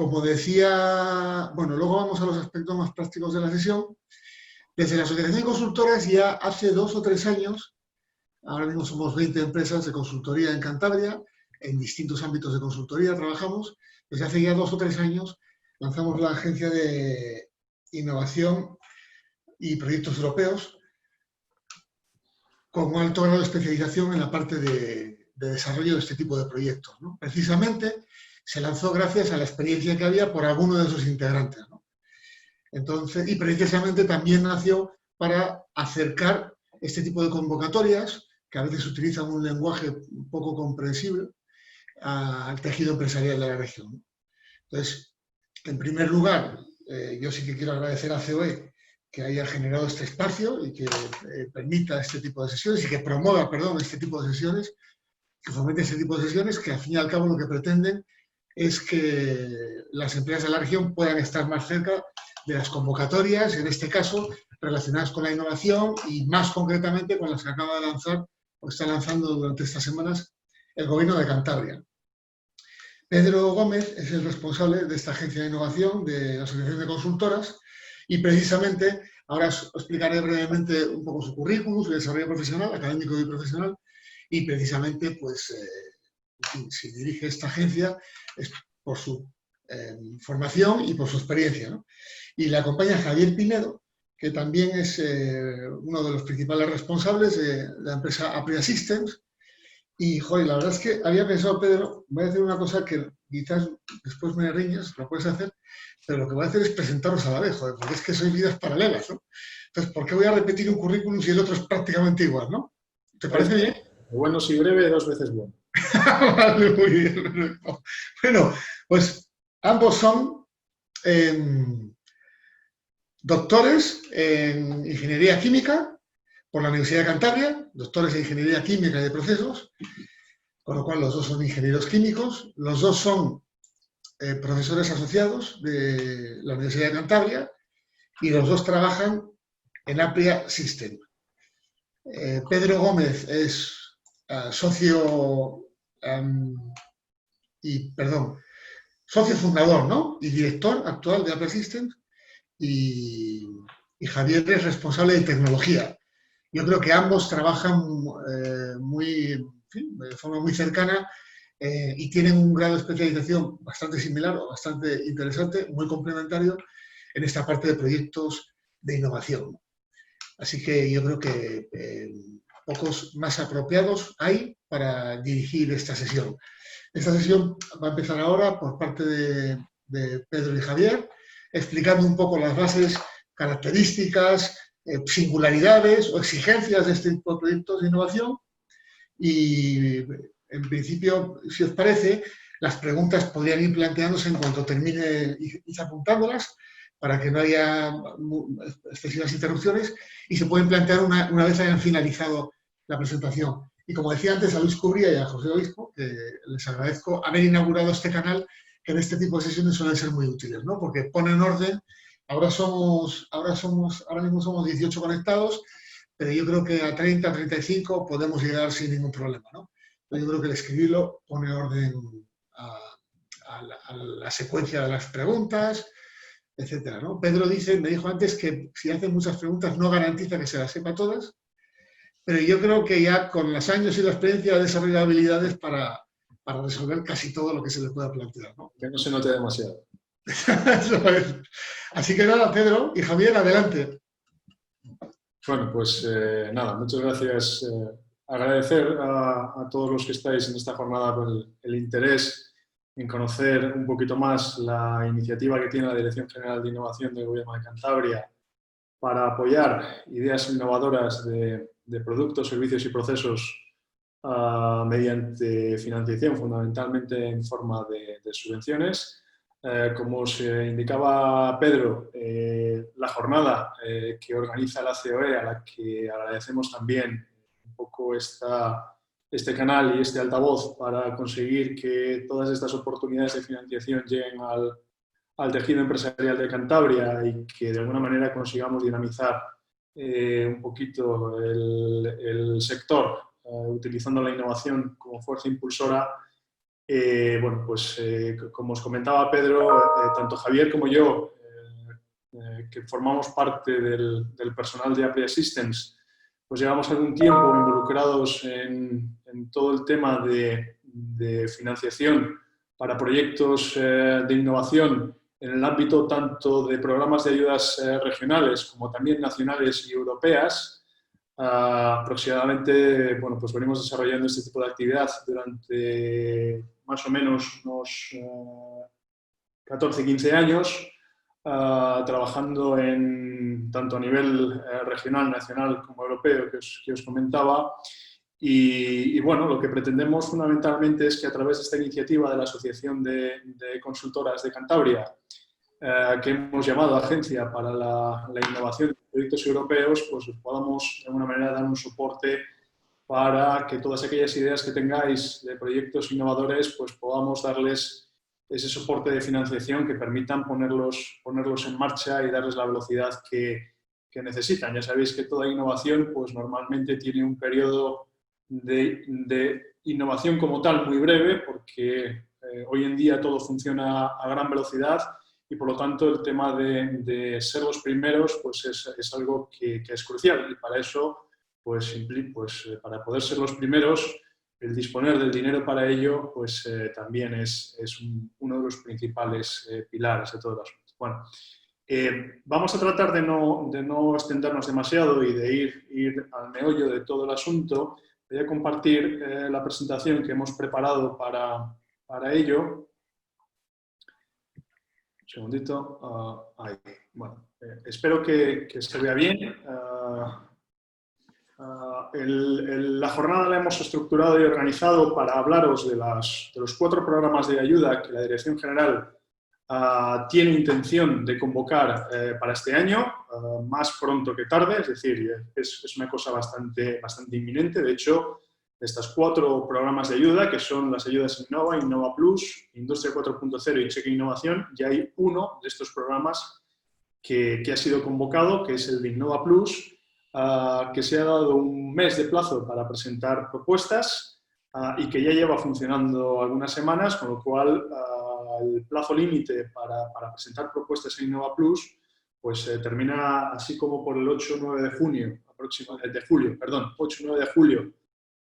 como decía, bueno, luego vamos a los aspectos más prácticos de la sesión. Desde la Asociación de Consultoras ya hace 2 o 3 años, ahora mismo somos 20 empresas de consultoría en Cantabria, en distintos ámbitos de consultoría trabajamos. Desde hace ya 2 o 3 años lanzamos la Agencia de Innovación y Proyectos Europeos con un alto grado de especialización en la parte de desarrollo de este tipo de proyectos, ¿no? Precisamente se lanzó gracias a la experiencia que había por alguno de sus integrantes, ¿no? Entonces, y precisamente también nació para acercar este tipo de convocatorias, que a veces utilizan un lenguaje un poco comprensible, al tejido empresarial de la región. Entonces, en primer lugar, yo sí que quiero agradecer a COE que haya generado este espacio y que permita este tipo de sesiones y que promueva, perdón, este tipo de sesiones, que fomente este tipo de sesiones que al fin y al cabo lo que pretenden es que las empresas de la región puedan estar más cerca de las convocatorias, en este caso relacionadas con la innovación y más concretamente con las que acaba de lanzar o está lanzando durante estas semanas el Gobierno de Cantabria. Pedro Gómez es el responsable de esta agencia de innovación de la Asociación de Consultoras y precisamente ahora os explicaré brevemente un poco su currículum, su desarrollo profesional, académico y profesional, y precisamente pues si dirige esta agencia es por su formación y por su experiencia, ¿no? Y le acompaña Javier Pinedo, que también es uno de los principales responsables de la empresa Apria Systems. Y, joder, la verdad es que había pensado, Pedro, voy a hacer una cosa que quizás después me riñas, lo puedes hacer, pero lo que voy a hacer es presentaros a la vez, joder, porque es que sois vidas paralelas, ¿no? Entonces, ¿por qué voy a repetir un currículum si el otro es prácticamente igual, ¿no? ¿Te parece bien? Bueno, si breve, 2 veces bueno. Vale, muy bien. Bueno, pues ambos son doctores en Ingeniería Química por la Universidad de Cantabria, doctores en Ingeniería Química y de Procesos, con lo cual los dos son ingenieros químicos, los dos son profesores asociados de la Universidad de Cantabria y los dos trabajan en Apria System. Pedro Gómez es socio socio fundador, ¿no? Y director actual de Apria Systems y Javier es responsable de tecnología. Yo creo que ambos trabajan de forma muy cercana y tienen un grado de especialización bastante similar o bastante interesante, muy complementario en esta parte de proyectos de innovación. Así que yo creo que pocos más apropiados hay para dirigir esta sesión. Esta sesión va a empezar ahora por parte de Pedro y Javier, explicando un poco las bases, características, singularidades o exigencias de este tipo de proyectos de innovación y, en principio, si os parece, las preguntas podrían ir planteándose en cuanto termine ir apuntándolas para que no haya excesivas interrupciones y se pueden plantear una vez hayan finalizado la presentación. Y como decía antes a Luis Cubría y a José Obispo, que les agradezco haber inaugurado este canal, que en este tipo de sesiones suelen ser muy útiles, ¿no? Porque ponen orden. Ahora mismo somos 18 conectados, pero yo creo que a 30, 35 podemos llegar sin ningún problema, ¿no? Yo creo que el escribirlo pone orden a la secuencia de las preguntas, etcétera, ¿no? Pedro me dijo antes que si hace muchas preguntas no garantiza que se las sepa todas, pero yo creo que ya con los años y la experiencia ha desarrollado habilidades para resolver casi todo lo que se le pueda plantear, ¿no? Que no se note demasiado. Eso es. Así que nada, Pedro y Javier, adelante. Bueno, pues nada, muchas gracias. Agradecer a todos los que estáis en esta jornada por el interés en conocer un poquito más la iniciativa que tiene la Dirección General de Innovación del Gobierno de Cantabria para apoyar ideas innovadoras de productos, servicios y procesos mediante financiación, fundamentalmente en forma de subvenciones. Como os indicaba Pedro, la jornada que organiza la COE, a la que agradecemos también un poco este canal y este altavoz para conseguir que todas estas oportunidades de financiación lleguen al tejido empresarial de Cantabria y que de alguna manera consigamos dinamizar un poquito el sector, utilizando la innovación como fuerza impulsora. Bueno, pues como os comentaba Pedro, tanto Javier como yo, que formamos parte del personal de Apply Systems, pues llevamos algún tiempo involucrados en todo el tema de financiación para proyectos de innovación en el ámbito tanto de programas de ayudas regionales como también nacionales y europeas. Aproximadamente, bueno, pues venimos desarrollando este tipo de actividad durante más o menos unos 14-15 años, trabajando tanto a nivel regional, nacional como europeo, que os comentaba. Y bueno, lo que pretendemos fundamentalmente es que a través de esta iniciativa de la Asociación de Consultoras de Cantabria, que hemos llamado Agencia para la Innovación de Proyectos Europeos, pues podamos de alguna manera dar un soporte para que todas aquellas ideas que tengáis de proyectos innovadores, pues podamos darles ese soporte de financiación que permitan ponerlos en marcha y darles la velocidad que necesitan. Ya sabéis que toda innovación pues normalmente tiene un periodo de innovación como tal muy breve, porque hoy en día todo funciona a gran velocidad y por lo tanto el tema de ser los primeros pues es algo que es crucial, y para eso pues para poder ser los primeros, el disponer del dinero para ello pues también es uno de los principales pilares de todo el asunto. Bueno, vamos a tratar de no extendernos demasiado y de ir al meollo de todo el asunto. Voy a compartir la presentación que hemos preparado para ello. Un segundito. Ahí. Bueno, espero que se vea bien. La jornada la hemos estructurado y organizado para hablaros de los 4 programas de ayuda que la Dirección General tiene intención de convocar para este año, más pronto que tarde, es decir, es una cosa bastante inminente. De hecho, estas 4 programas de ayuda, que son las ayudas Innova, Innova Plus, Industria 4.0 y Cheque Innovación, ya hay uno de estos programas que ha sido convocado, que es el de Innova Plus, que se ha dado un mes de plazo para presentar propuestas y que ya lleva funcionando algunas semanas, con lo cual el plazo límite para presentar propuestas en Innova Plus pues termina así como por el 8-9 de junio, 8-9 de julio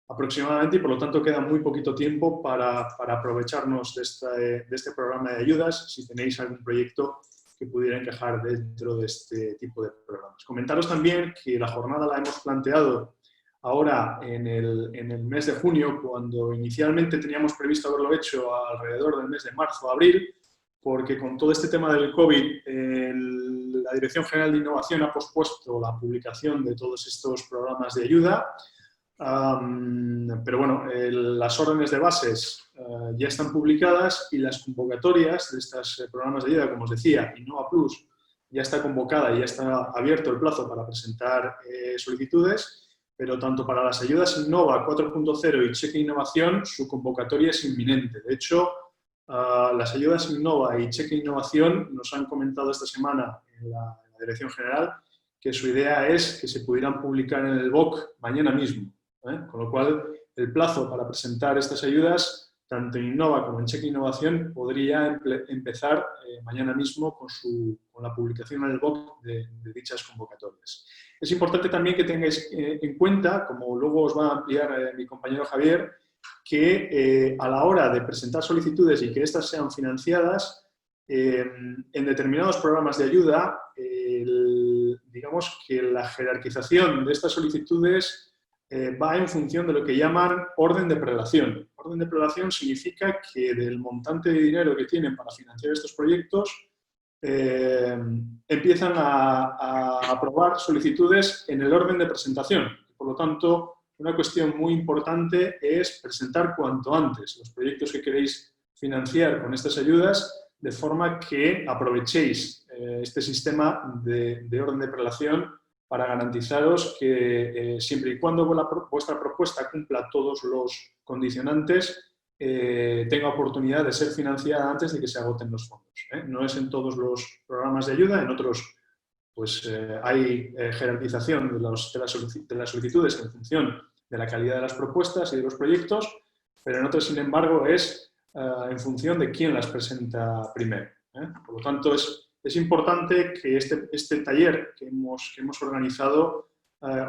aproximadamente, y por lo tanto queda muy poquito tiempo para aprovecharnos de este programa de ayudas si tenéis algún proyecto que pudiera encajar dentro de este tipo de programas. Comentaros también que la jornada la hemos planteado ahora en el mes de junio, cuando inicialmente teníamos previsto haberlo hecho alrededor del mes de marzo o abril, porque con todo este tema del COVID, la Dirección General de Innovación ha pospuesto la publicación de todos estos programas de ayuda. Pero bueno, las órdenes de bases ya están publicadas y las convocatorias de estos programas de ayuda, como os decía, Innova Plus ya está convocada y ya está abierto el plazo para presentar solicitudes, pero tanto para las ayudas Innova 4.0 y Cheque Innovación su convocatoria es inminente. De hecho, las ayudas Innova y Cheque Innovación nos han comentado esta semana en la Dirección General que su idea es que se pudieran publicar en el BOC mañana mismo. Con lo cual, el plazo para presentar estas ayudas, tanto en Innova como en Cheque Innovación, podría empezar mañana mismo con la publicación en el BOC de dichas convocatorias. Es importante también que tengáis en cuenta, como luego os va a ampliar mi compañero Javier, que a la hora de presentar solicitudes y que éstas sean financiadas, en determinados programas de ayuda, digamos que la jerarquización de estas solicitudes va en función de lo que llaman orden de prelación. Orden de prelación significa que del montante de dinero que tienen para financiar estos proyectos, empiezan a aprobar solicitudes en el orden de presentación. Por lo tanto, una cuestión muy importante es presentar cuanto antes los proyectos que queréis financiar con estas ayudas, de forma que aprovechéis este sistema de orden de prelación para garantizaros que siempre y cuando vuestra propuesta cumpla todos los condicionantes, tenga oportunidad de ser financiada antes de que se agoten los fondos. No es en todos los programas de ayuda, en otros pues, hay jerarquización de las solicitudes en función de la calidad de las propuestas y de los proyectos, pero en otros, sin embargo, es en función de quién las presenta primero. Por lo tanto, es importante que este taller que hemos organizado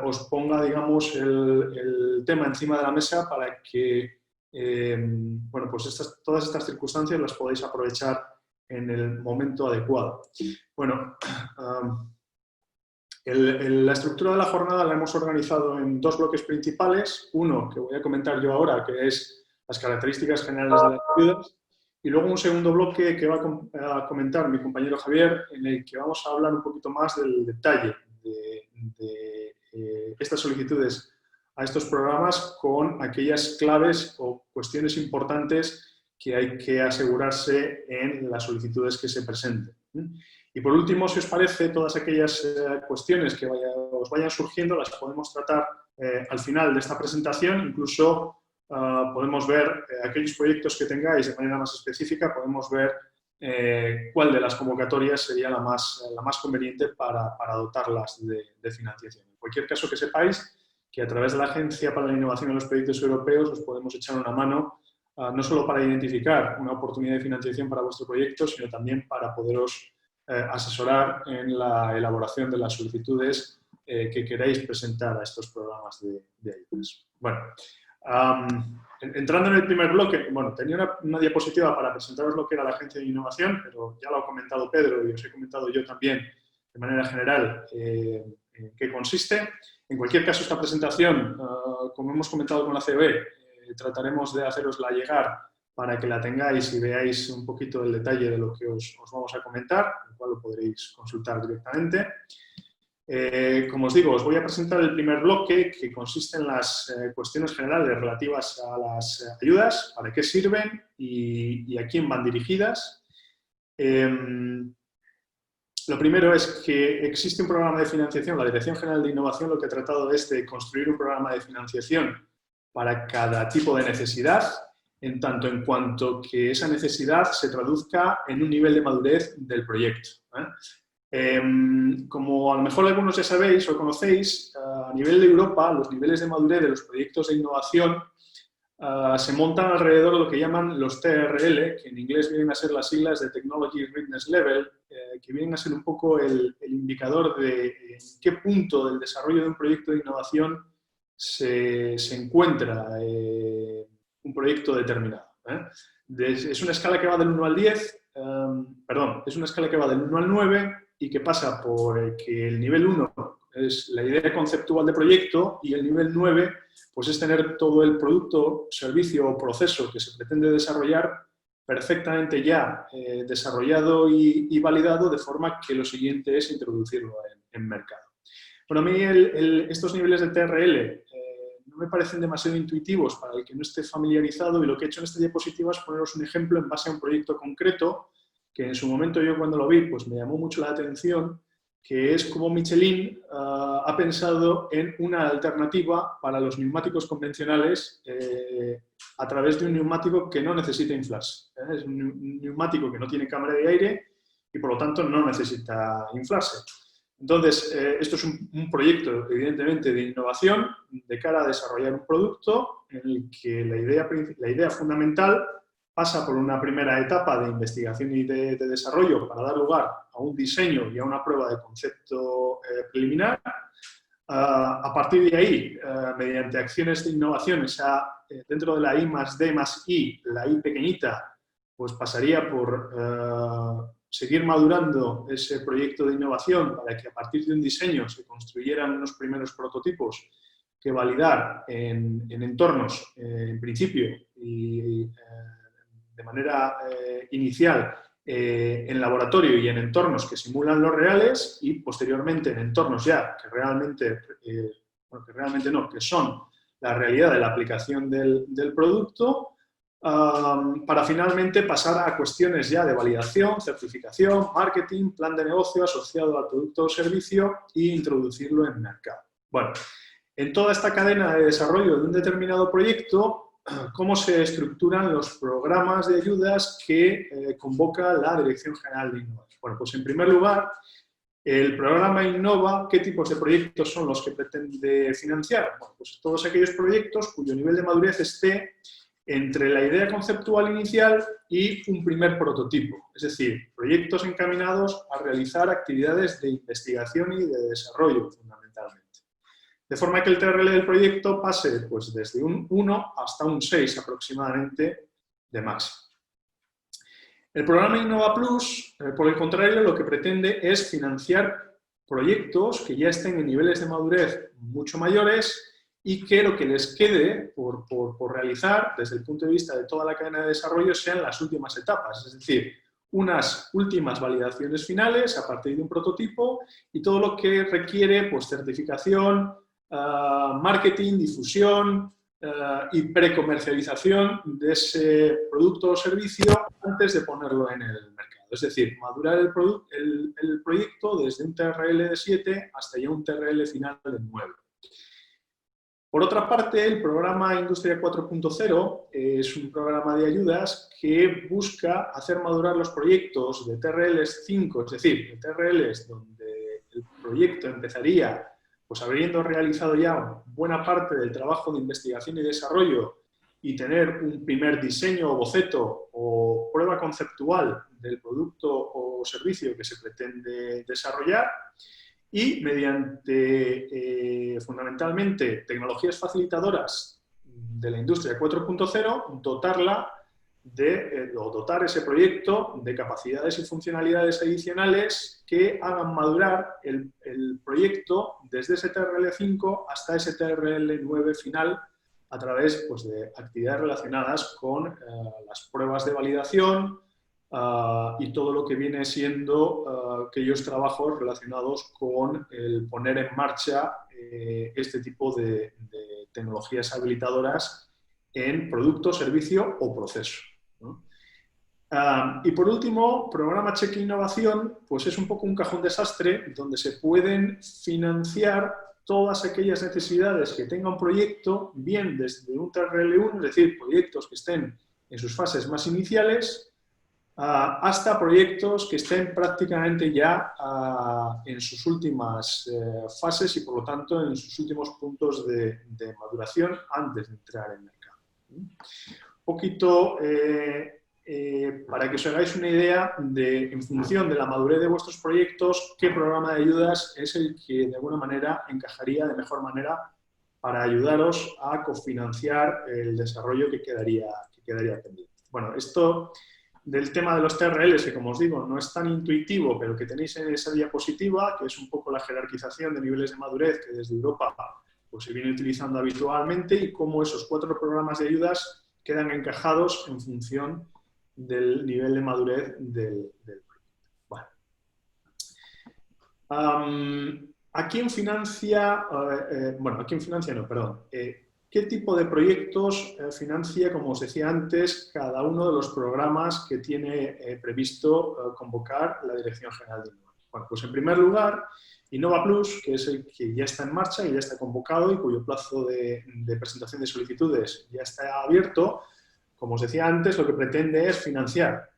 os ponga, digamos, el tema encima de la mesa para que bueno, pues todas estas circunstancias las podáis aprovechar en el momento adecuado. Bueno, la estructura de la jornada la hemos organizado en 2 bloques principales. Uno, que voy a comentar yo ahora, que es las características generales de las ayudas. Y luego un segundo bloque que va a comentar mi compañero Javier, en el que vamos a hablar un poquito más del detalle de estas solicitudes a estos programas con aquellas claves o cuestiones importantes que hay que asegurarse en las solicitudes que se presenten. Y por último, si os parece, todas aquellas cuestiones que os vayan surgiendo las podemos tratar al final de esta presentación. Incluso podemos ver aquellos proyectos que tengáis de manera más específica, podemos ver cuál de las convocatorias sería la más conveniente para dotarlas de financiación. En cualquier caso, que sepáis que a través de la Agencia para la Innovación en los Proyectos Europeos os podemos echar una mano, no solo para identificar una oportunidad de financiación para vuestro proyecto, sino también para poderos asesorar en la elaboración de las solicitudes que queráis presentar a estos programas de ayudas. Bueno, entrando en el primer bloque, bueno, tenía una diapositiva para presentaros lo que era la Agencia de Innovación, pero ya lo ha comentado Pedro y os he comentado yo también de manera general en qué consiste. En cualquier caso, esta presentación, como hemos comentado con la COE, trataremos de hacerosla llegar para que la tengáis y veáis un poquito el detalle de lo que os vamos a comentar, el cual lo podréis consultar directamente. Como os digo, os voy a presentar el primer bloque, que consiste en las cuestiones generales relativas a las ayudas, para qué sirven y a quién van dirigidas. Lo primero es que existe un programa de financiación. La Dirección General de Innovación lo que ha tratado es de construir un programa de financiación para cada tipo de necesidad, en tanto en cuanto que esa necesidad se traduzca en un nivel de madurez del proyecto. Como a lo mejor algunos ya sabéis o conocéis, a nivel de Europa los niveles de madurez de los proyectos de innovación se montan alrededor de lo que llaman los TRL, que en inglés vienen a ser las siglas de Technology Readiness Level, que vienen a ser un poco el indicador de en qué punto del desarrollo de un proyecto de innovación se encuentra un proyecto determinado. Es una escala que va del 1 al 10, es una escala que va del 1 al 9 y que pasa por que el nivel 1 es la idea conceptual de proyecto y el nivel 9 pues es tener todo el producto, servicio o proceso que se pretende desarrollar perfectamente ya desarrollado y validado, de forma que lo siguiente es introducirlo en mercado. Bueno, a mí estos niveles de TRL no me parecen demasiado intuitivos para el que no esté familiarizado, y lo que he hecho en esta diapositiva es poneros un ejemplo en base a un proyecto concreto que en su momento yo cuando lo vi pues me llamó mucho la atención, que es como Michelin ha pensado en una alternativa para los neumáticos convencionales a través de un neumático que no necesita inflarse. Es un neumático que no tiene cámara de aire y por lo tanto no necesita inflarse. Entonces, esto es un proyecto evidentemente de innovación de cara a desarrollar un producto en el que la idea fundamental pasa por una primera etapa de investigación y de desarrollo para dar lugar a un diseño y a una prueba de concepto preliminar. A partir de ahí, mediante acciones de innovación, dentro de la I+D+I, la I pequeñita, pues pasaría por seguir madurando ese proyecto de innovación para que a partir de un diseño se construyeran unos primeros prototipos que validar en entornos, en principio, y de manera inicial en laboratorio y en entornos que simulan los reales, y posteriormente en entornos ya que realmente, que son la realidad de la aplicación del producto, para finalmente pasar a cuestiones ya de validación, certificación, marketing, plan de negocio asociado al producto o servicio e introducirlo en mercado. Bueno, en toda esta cadena de desarrollo de un determinado proyecto, ¿cómo se estructuran los programas de ayudas que convoca la Dirección General de Innovación? Bueno, pues en primer lugar, el programa Innova, ¿qué tipos de proyectos son los que pretende financiar? Bueno, pues todos aquellos proyectos cuyo nivel de madurez esté entre la idea conceptual inicial y un primer prototipo, es decir, proyectos encaminados a realizar actividades de investigación y de desarrollo, fundamentalmente. De forma que el TRL del proyecto pase pues, desde un 1 hasta un 6 aproximadamente de máximo. El programa Innova Plus, por el contrario, lo que pretende es financiar proyectos que ya estén en niveles de madurez mucho mayores y que lo que les quede por realizar desde el punto de vista de toda la cadena de desarrollo sean las últimas etapas, es decir, unas últimas validaciones finales a partir de un prototipo y todo lo que requiere pues, certificación, marketing, difusión y precomercialización de ese producto o servicio antes de ponerlo en el mercado. Es decir, madurar el proyecto desde un TRL de 7 hasta ya un TRL final de 9. Por otra parte, el programa Industria 4.0 es un programa de ayudas que busca hacer madurar los proyectos de TRLs 5, es decir, de TRLs donde el proyecto empezaría pues habiendo realizado ya buena parte del trabajo de investigación y desarrollo y tener un primer diseño o boceto o prueba conceptual del producto o servicio que se pretende desarrollar, y mediante, fundamentalmente, tecnologías facilitadoras de la industria 4.0, dotar ese proyecto de capacidades y funcionalidades adicionales que hagan madurar el proyecto desde ese TRL5 hasta ese TRL9 final a través pues, de actividades relacionadas con las pruebas de validación, y todo lo que viene siendo aquellos trabajos relacionados con el poner en marcha este tipo de tecnologías habilitadoras en producto, servicio o proceso, ¿no? Y por último, programa Cheque Innovación, pues es un poco un cajón desastre donde se pueden financiar todas aquellas necesidades que tenga un proyecto, bien desde un TRL1, es decir, proyectos que estén en sus fases más iniciales, hasta proyectos que estén prácticamente ya en sus últimas fases y, por lo tanto, en sus últimos puntos de maduración antes de entrar en mercado. Un poquito para que os hagáis una idea de, en función de la madurez de vuestros proyectos, qué programa de ayudas es el que de alguna manera encajaría de mejor manera para ayudaros a cofinanciar el desarrollo que quedaría pendiente. Bueno, esto del tema de los TRLs, que como os digo, no es tan intuitivo, pero que tenéis en esa diapositiva, que es un poco la jerarquización de niveles de madurez que desde Europa pues, se viene utilizando habitualmente y cómo esos 4 programas de ayudas quedan encajados en función del nivel de madurez del proyecto. Bueno. ¿A quién financia? ¿A quién financia? No, perdón. ¿Qué tipo de proyectos financia, como os decía antes, cada uno de los programas que tiene previsto convocar la Dirección General de Innova? Bueno, pues en primer lugar, Innova Plus, que es el que ya está en marcha y ya está convocado y cuyo plazo de presentación de solicitudes ya está abierto. Como os decía antes, lo que pretende es financiar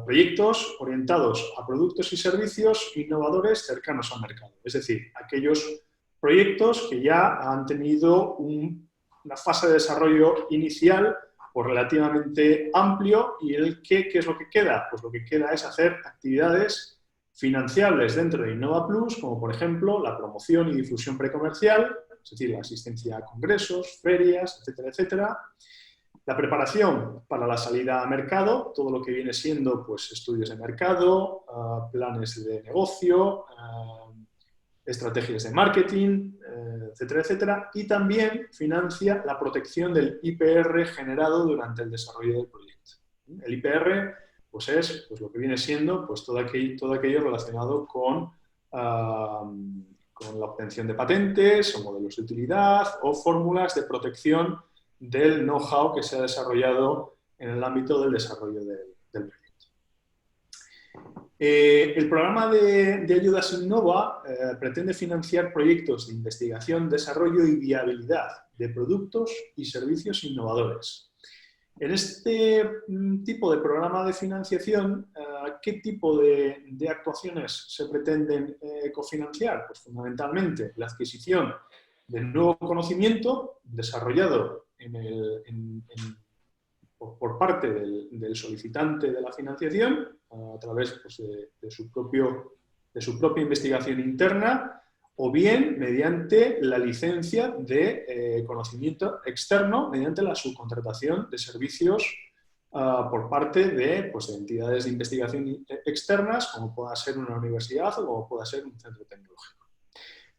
proyectos orientados a productos y servicios innovadores cercanos al mercado. Es decir, aquellos proyectos que ya han tenido una fase de desarrollo inicial pues, relativamente amplio y ¿qué es lo que queda? Pues lo que queda es hacer actividades financiables dentro de Innova Plus, como por ejemplo la promoción y difusión precomercial, es decir, la asistencia a congresos, ferias, etcétera, etcétera. La preparación para la salida a mercado, todo lo que viene siendo pues, estudios de mercado, planes de negocio, estrategias de marketing, etcétera, etcétera. Y también financia la protección del IPR generado durante el desarrollo del proyecto. El IPR pues, es pues, lo que viene siendo pues, todo aquello relacionado con la obtención de patentes o modelos de utilidad o fórmulas de protección del know-how que se ha desarrollado en el ámbito del desarrollo del proyecto. El programa de ayudas Innova pretende financiar proyectos de investigación, desarrollo y viabilidad de productos y servicios innovadores. En este tipo de programa de financiación, ¿qué tipo de actuaciones se pretenden cofinanciar? Pues fundamentalmente la adquisición de nuevo conocimiento desarrollado en por parte del solicitante de la financiación, a través pues, de su propia investigación interna, o bien mediante la licencia de conocimiento externo, mediante la subcontratación de servicios por parte de entidades de investigación externas, como pueda ser una universidad o como pueda ser un centro tecnológico.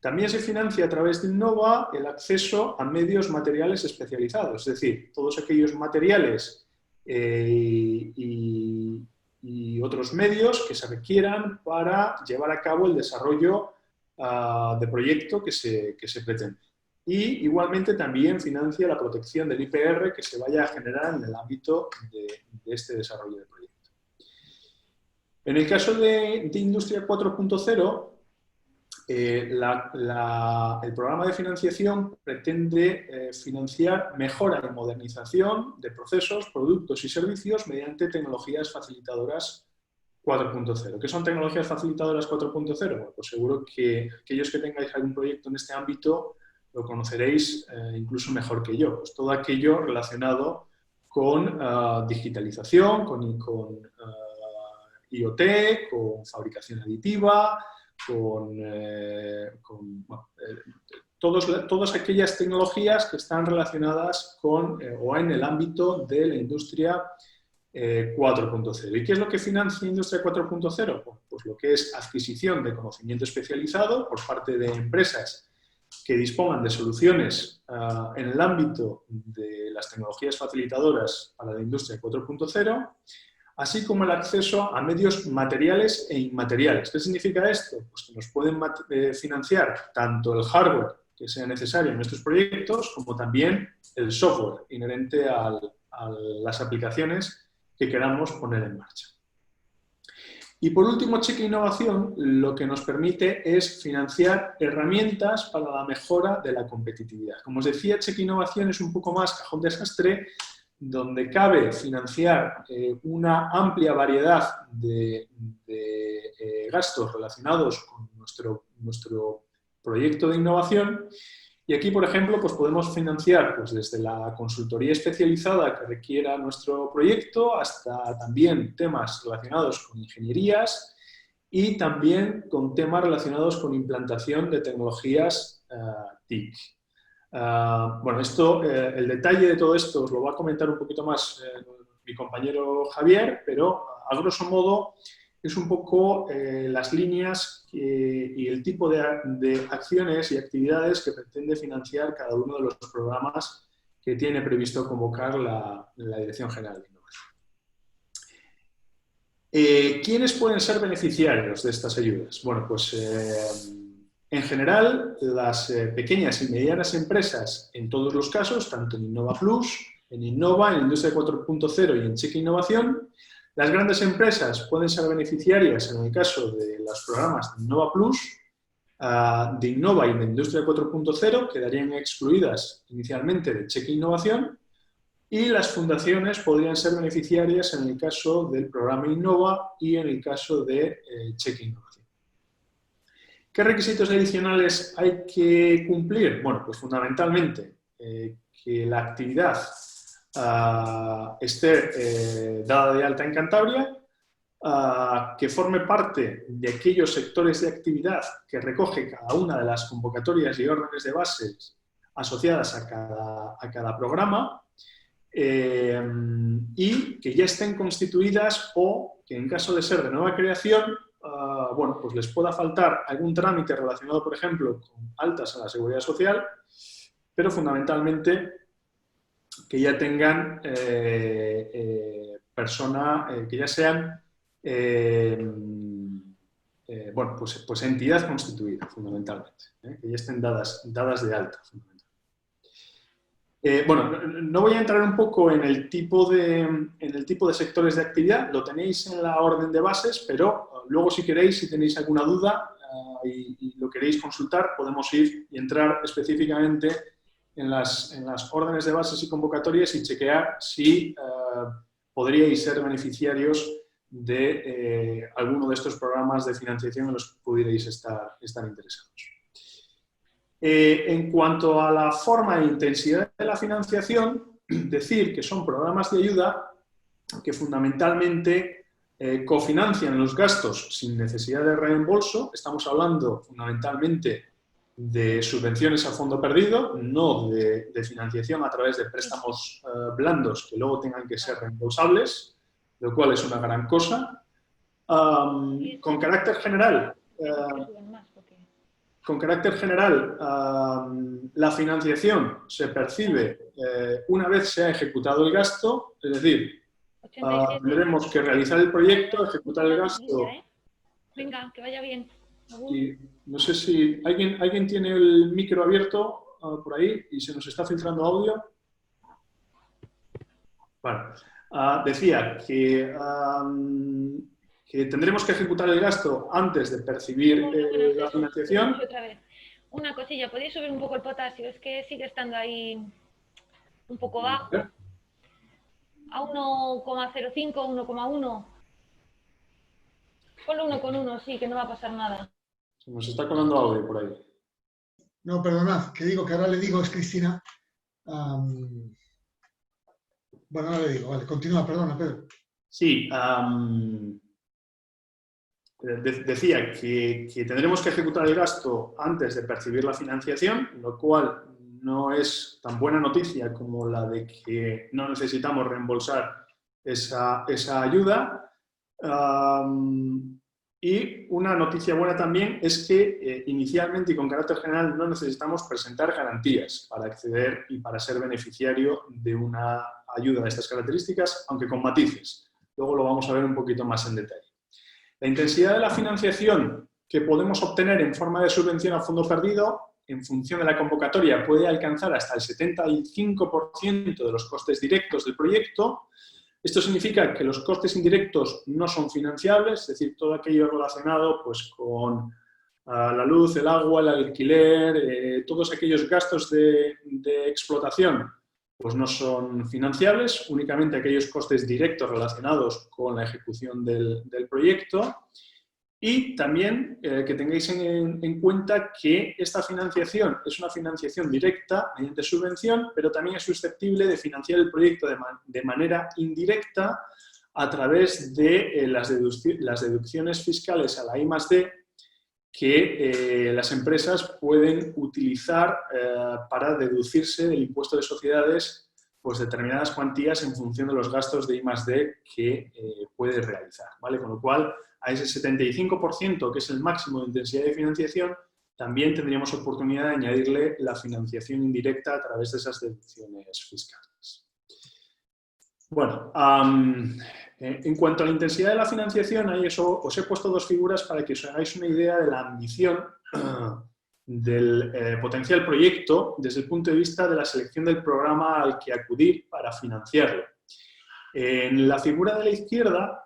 También se financia a través de Innova el acceso a medios materiales especializados, es decir, todos aquellos materiales y otros medios que se requieran para llevar a cabo el desarrollo de proyecto que se pretende. Y igualmente también financia la protección del IPR que se vaya a generar en el ámbito de este desarrollo de proyecto. En el caso de Industria 4.0, el programa de financiación pretende financiar mejora y modernización de procesos, productos y servicios mediante tecnologías facilitadoras 4.0. ¿Qué son tecnologías facilitadoras 4.0? Bueno, pues seguro que aquellos que tengáis algún proyecto en este ámbito lo conoceréis incluso mejor que yo. Pues todo aquello relacionado con digitalización, con IoT, con fabricación aditiva, todas aquellas tecnologías que están relacionadas con o en el ámbito de la industria 4.0. ¿Y qué es lo que financia Industria 4.0? Pues lo que es adquisición de conocimiento especializado por parte de empresas que dispongan de soluciones en el ámbito de las tecnologías facilitadoras para la Industria 4.0, así como el acceso a medios materiales e inmateriales. ¿Qué significa esto? Pues que nos pueden financiar tanto el hardware que sea necesario en nuestros proyectos, como también el software inherente a las aplicaciones que queramos poner en marcha. Y por último, Cheque Innovación lo que nos permite es financiar herramientas para la mejora de la competitividad. Como os decía, Cheque Innovación es un poco más cajón desastre, donde cabe financiar una amplia variedad de gastos relacionados con nuestro proyecto de innovación. Y aquí, por ejemplo, pues podemos financiar desde la consultoría especializada que requiera nuestro proyecto hasta también temas relacionados con ingenierías y también con temas relacionados con implantación de tecnologías TIC. Bueno, el detalle de todo esto os lo va a comentar un poquito más mi compañero Javier, pero a grosso modo es un poco las líneas y el tipo de acciones y actividades que pretende financiar cada uno de los programas que tiene previsto convocar la Dirección General de Innovación. ¿Quiénes pueden ser beneficiarios de estas ayudas? Bueno, pues en general las pequeñas y medianas empresas en todos los casos, tanto en Innova Plus, en Innova, en Industria 4.0 y en Cheque Innovación. Las grandes empresas pueden ser beneficiarias en el caso de los programas de Innova Plus, de Innova y de Industria 4.0, quedarían excluidas inicialmente de Cheque Innovación, y las fundaciones podrían ser beneficiarias en el caso del programa Innova y en el caso de Cheque Innovación. ¿Qué requisitos adicionales hay que cumplir? Bueno, pues fundamentalmente que la actividad esté dada de alta en Cantabria, que forme parte de aquellos sectores de actividad que recoge cada una de las convocatorias y órdenes de bases asociadas a cada programa, y que ya estén constituidas o que en caso de ser de nueva creación, bueno, pues les pueda faltar algún trámite relacionado, por ejemplo, con altas a la Seguridad Social, pero fundamentalmente que ya tengan que ya sean bueno, pues entidad constituida, fundamentalmente, que ya estén dadas de alta, fundamentalmente. Bueno, no voy a entrar un poco en el tipo de sectores de actividad, lo tenéis en la orden de bases, pero luego si queréis, si tenéis alguna duda y lo queréis consultar, podemos ir y entrar específicamente en las órdenes de bases y convocatorias y chequear si podríais ser beneficiarios de alguno de estos programas de financiación en los que pudierais estar interesados. En cuanto a la forma e intensidad de la financiación, decir que son programas de ayuda que fundamentalmente cofinancian los gastos sin necesidad de reembolso. Estamos hablando fundamentalmente de subvenciones a fondo perdido, no de financiación a través de préstamos blandos que luego tengan que ser reembolsables, lo cual es una gran cosa. Con carácter general, la financiación se percibe una vez se ha ejecutado el gasto, es decir, tendremos que realizar el proyecto, ejecutar el gasto. Venga, que vaya bien. Y no sé si alguien tiene el micro abierto por ahí y se nos está filtrando audio. Vale. Decía que tendremos que ejecutar el gasto antes de percibir la financiación. Otra vez. Una cosilla, ¿podéis subir un poco el potasio? Es que sigue estando ahí un poco bajo. A 1,05, 1,1. Ponlo 1,1, sí, que no va a pasar nada. Se nos está colando audio por ahí. No, perdonad, que digo que ahora le digo, es Cristina. Bueno, ahora le digo, vale, continúa, perdona, Pedro. Sí, decía que tendremos que ejecutar el gasto antes de percibir la financiación, lo cual no es tan buena noticia como la de que no necesitamos reembolsar esa ayuda. Y una noticia buena también es que inicialmente y con carácter general no necesitamos presentar garantías para acceder y para ser beneficiario de una ayuda de estas características, aunque con matices. Luego lo vamos a ver un poquito más en detalle. La intensidad de la financiación que podemos obtener en forma de subvención a fondo perdido, en función de la convocatoria, puede alcanzar hasta el 75% de los costes directos del proyecto. Esto significa que los costes indirectos no son financiables, es decir, todo aquello relacionado pues, con la luz, el agua, el alquiler, todos aquellos gastos de explotación pues no son financiables, únicamente aquellos costes directos relacionados con la ejecución del proyecto. Y también que tengáis en cuenta que esta financiación es una financiación directa mediante subvención, pero también es susceptible de financiar el proyecto de manera indirecta a través de las deducciones fiscales a la I+D que las empresas pueden utilizar para deducirse del impuesto de sociedades pues, determinadas cuantías en función de los gastos de I+D que puede realizar, ¿vale? Con lo cual, a ese 75%, que es el máximo de intensidad de financiación, también tendríamos oportunidad de añadirle la financiación indirecta a través de esas deducciones fiscales. Bueno, en cuanto a la intensidad de la financiación, ahí os he puesto dos figuras para que os hagáis una idea de la ambición del potencial proyecto desde el punto de vista de la selección del programa al que acudir para financiarlo. En la figura de la izquierda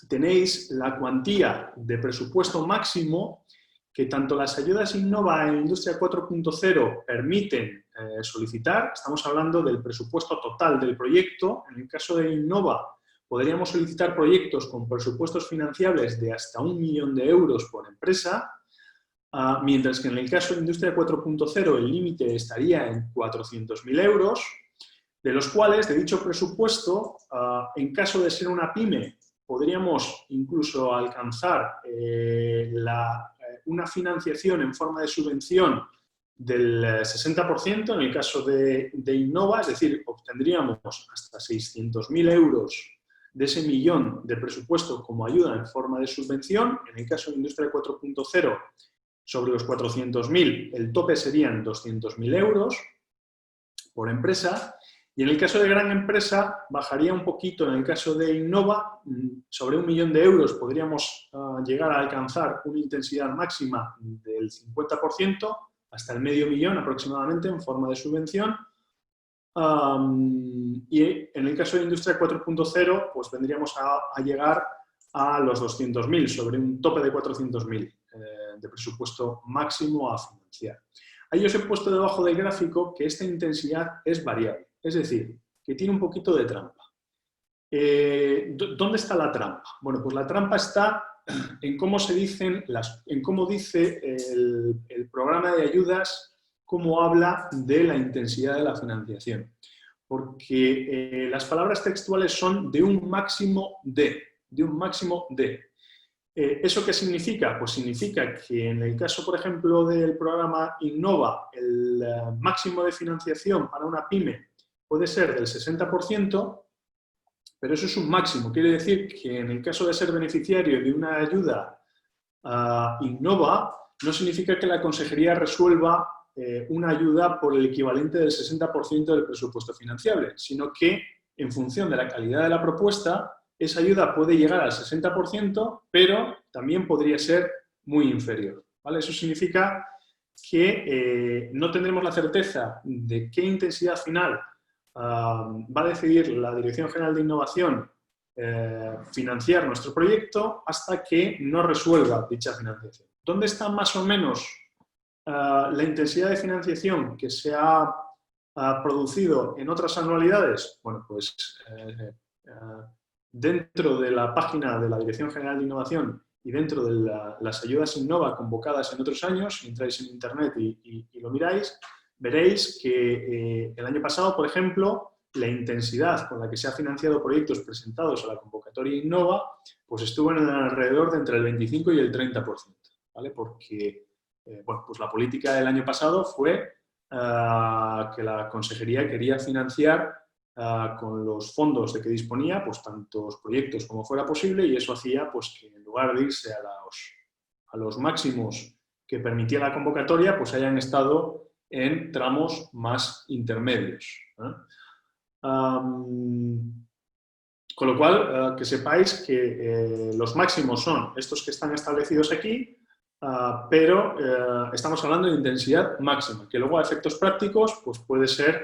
tenéis la cuantía de presupuesto máximo que tanto las ayudas Innova e Industria 4.0 permiten solicitar. Estamos hablando del presupuesto total del proyecto. En el caso de Innova, podríamos solicitar proyectos con presupuestos financiables de hasta 1 millón de euros por empresa, mientras que en el caso de Industria 4.0 el límite estaría en 400.000 euros, de los cuales, de dicho presupuesto, en caso de ser una pyme, podríamos incluso alcanzar una financiación en forma de subvención del 60% en el caso de Innova, es decir, obtendríamos hasta 600.000 euros de ese millón de presupuesto como ayuda en forma de subvención. En el caso de Industria 4.0, sobre los 400.000, el tope serían 200.000 euros por empresa. Y en el caso de gran empresa, bajaría un poquito. En el caso de Innova, sobre 1 millón de euros podríamos llegar a alcanzar una intensidad máxima del 50%, hasta el medio millón aproximadamente en forma de subvención. Y en el caso de Industria 4.0, pues vendríamos a llegar a los 200.000, sobre un tope de 400.000 de presupuesto máximo a financiar. Ahí os he puesto debajo del gráfico que esta intensidad es variable. Es decir, que tiene un poquito de trampa. ¿Dónde está la trampa? Bueno, pues la trampa está en cómo dice el programa de ayudas, cómo habla de la intensidad de la financiación. porque las palabras textuales son de un máximo de, ¿Eso qué significa? Pues significa que en el caso, por ejemplo, del programa Innova, el máximo de financiación para una pyme puede ser del 60%, pero eso es un máximo. Quiere decir que en el caso de ser beneficiario de una ayuda Innova, no significa que la consejería resuelva una ayuda por el equivalente del 60% del presupuesto financiable, sino que en función de la calidad de la propuesta, esa ayuda puede llegar al 60%, pero también podría ser muy inferior, ¿vale? Eso significa que no tendremos la certeza de qué intensidad final va a decidir la Dirección General de Innovación financiar nuestro proyecto hasta que no resuelva dicha financiación. ¿Dónde está más o menos la intensidad de financiación que se ha producido en otras anualidades? Bueno, pues dentro de la página de la Dirección General de Innovación y dentro de las ayudas Innova convocadas en otros años, si entráis en Internet y lo miráis, veréis que el año pasado, por ejemplo, la intensidad con la que se han financiado proyectos presentados a la convocatoria Innova, pues estuvo en el alrededor de entre el 25 y el 30%, ¿vale? Porque bueno, pues la política del año pasado fue que la consejería quería financiar con los fondos de que disponía, pues tantos proyectos como fuera posible, y eso hacía pues que en lugar de irse a los máximos que permitía la convocatoria, pues hayan estado en tramos más intermedios, ¿eh? Con lo cual, que sepáis que los máximos son estos que están establecidos aquí, pero estamos hablando de intensidad máxima, que luego a efectos prácticos pues puede ser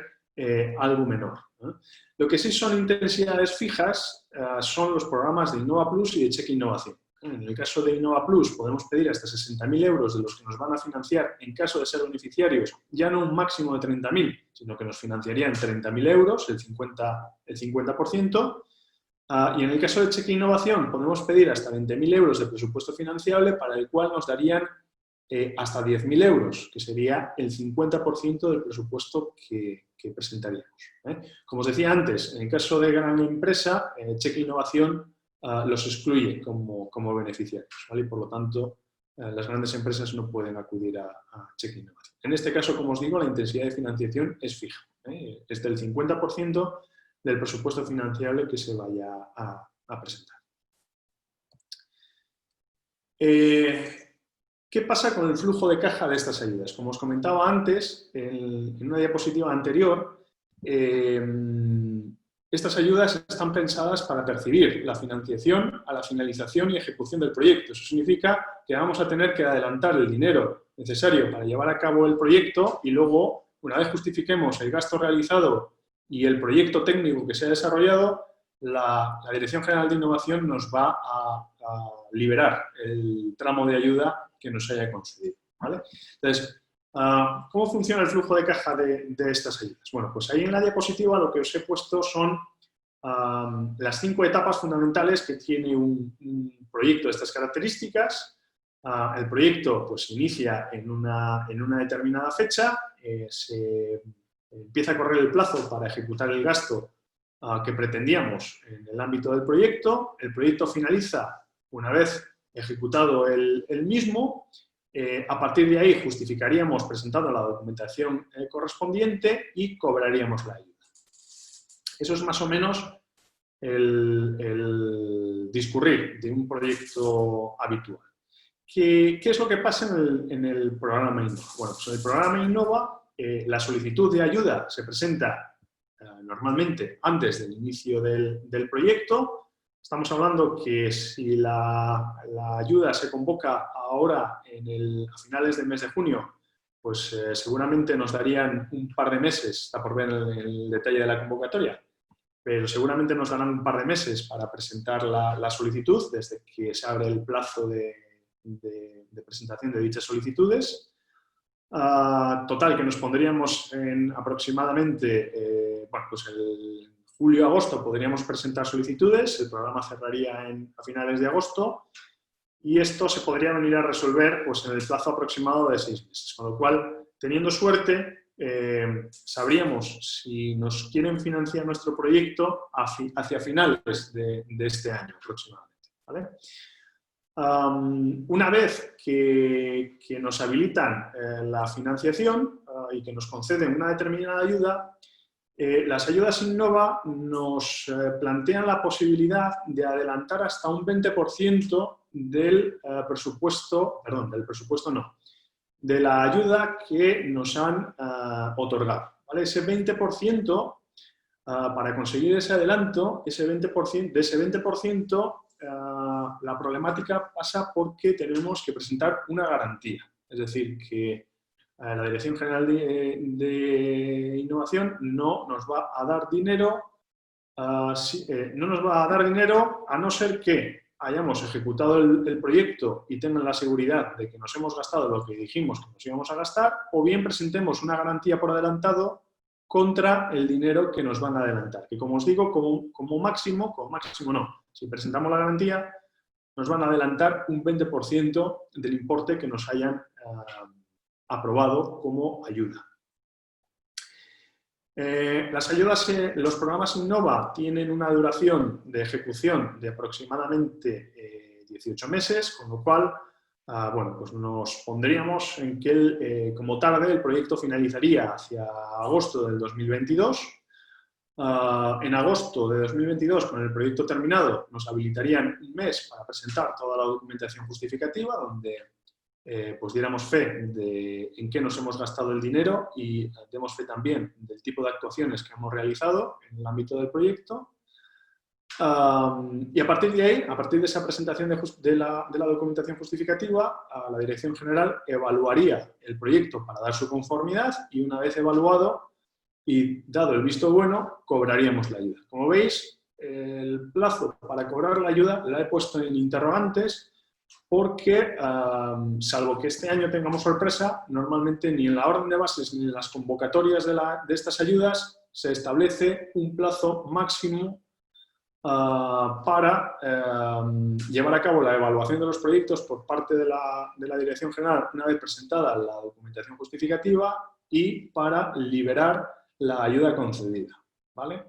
algo menor, ¿eh? Lo que sí son intensidades fijas son los programas de Innova Plus y de Cheque Innovación. En el caso de Innova Plus podemos pedir hasta 60.000 euros de los que nos van a financiar en caso de ser beneficiarios, ya no un máximo de 30.000, sino que nos financiarían 30.000 euros, el 50%. Y en el caso de Cheque Innovación podemos pedir hasta 20.000 euros de presupuesto financiable, para el cual nos darían hasta 10.000 euros, que sería el 50% del presupuesto que presentaríamos, ¿eh? Como os decía antes, en el caso de gran empresa, Cheque Innovación los excluye como beneficiarios, ¿vale? Y por lo tanto, las grandes empresas no pueden acudir a Cheque Innovación. En este caso, como os digo, la intensidad de financiación es fija, ¿eh? Es del 50% del presupuesto financiable que se vaya a presentar. ¿Qué pasa con el flujo de caja de estas ayudas? Como os comentaba antes, en una diapositiva anterior, estas ayudas están pensadas para percibir la financiación a la finalización y ejecución del proyecto. Eso significa que vamos a tener que adelantar el dinero necesario para llevar a cabo el proyecto y luego, una vez justifiquemos el gasto realizado y el proyecto técnico que se ha desarrollado, la Dirección General de Innovación nos va a liberar el tramo de ayuda que nos haya concedido, ¿vale? Entonces, ¿cómo funciona el flujo de caja de estas ayudas? Bueno, pues ahí en la diapositiva lo que os he puesto son las 5 etapas fundamentales que tiene un proyecto de estas características. El proyecto pues inicia en una determinada fecha, se empieza a correr el plazo para ejecutar el gasto que pretendíamos en el ámbito del proyecto. El proyecto finaliza una vez ejecutado el mismo. A partir de ahí justificaríamos presentando la documentación correspondiente y cobraríamos la ayuda. Eso es más o menos el discurrir de un proyecto habitual. ¿Qué es lo que pasa en el programa Innova? Bueno, pues en el programa Innova la solicitud de ayuda se presenta normalmente antes del inicio del proyecto. Estamos hablando que si la ayuda se convoca ahora a finales del mes de junio, pues seguramente nos darían un par de meses, está por ver el detalle de la convocatoria, pero seguramente nos darán un par de meses para presentar la solicitud desde que se abre el plazo de presentación de dichas solicitudes. Total, que nos pondríamos en aproximadamente, bueno, pues el julio-agosto podríamos presentar solicitudes, el programa cerraría a finales de agosto y esto se podría venir a resolver pues, en el plazo aproximado de 6 meses. Con lo cual, teniendo suerte, sabríamos si nos quieren financiar nuestro proyecto hacia finales de este año aproximadamente, ¿vale? Una vez que nos habilitan la financiación y que nos conceden una determinada ayuda, las ayudas Innova nos plantean la posibilidad de adelantar hasta un 20% del presupuesto, perdón, del presupuesto no, de la ayuda que nos han otorgado, ¿vale? Ese 20%, para conseguir ese adelanto, de ese 20%, la problemática pasa porque tenemos que presentar una garantía. Es decir, que la Dirección General de Innovación no nos va a dar dinero, a no ser que hayamos ejecutado el proyecto y tengan la seguridad de que nos hemos gastado lo que dijimos que nos íbamos a gastar, o bien presentemos una garantía por adelantado contra el dinero que nos van a adelantar. Que, como os digo, como máximo no. Si presentamos la garantía, nos van a adelantar un 20% del importe que nos hayan aprobado como ayuda. Las ayudas, los programas Innova tienen una duración de ejecución de aproximadamente 18 meses, con lo cual, bueno, pues nos pondríamos en que como tarde el proyecto finalizaría hacia agosto del 2022. En agosto de 2022, con el proyecto terminado, nos habilitarían un mes para presentar toda la documentación justificativa, donde pues diéramos fe de en qué nos hemos gastado el dinero y demos fe también del tipo de actuaciones que hemos realizado en el ámbito del proyecto. Y a partir de ahí, a partir de esa presentación de la documentación justificativa, la Dirección General evaluaría el proyecto para dar su conformidad y, una vez evaluado y dado el visto bueno, cobraríamos la ayuda. Como veis, el plazo para cobrar la ayuda la he puesto en interrogantes porque, salvo que este año tengamos sorpresa, normalmente ni en la orden de bases ni en las convocatorias de estas ayudas se establece un plazo máximo para llevar a cabo la evaluación de los proyectos por parte de la Dirección General una vez presentada la documentación justificativa y para liberar la ayuda concedida, ¿vale?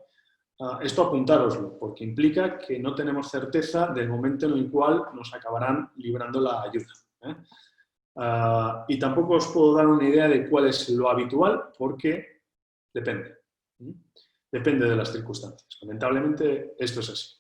Esto apuntároslo, porque implica que no tenemos certeza del momento en el cual nos acabarán librando la ayuda, ¿eh? Y tampoco os puedo dar una idea de cuál es lo habitual, porque depende. Depende de las circunstancias. Lamentablemente, esto es así.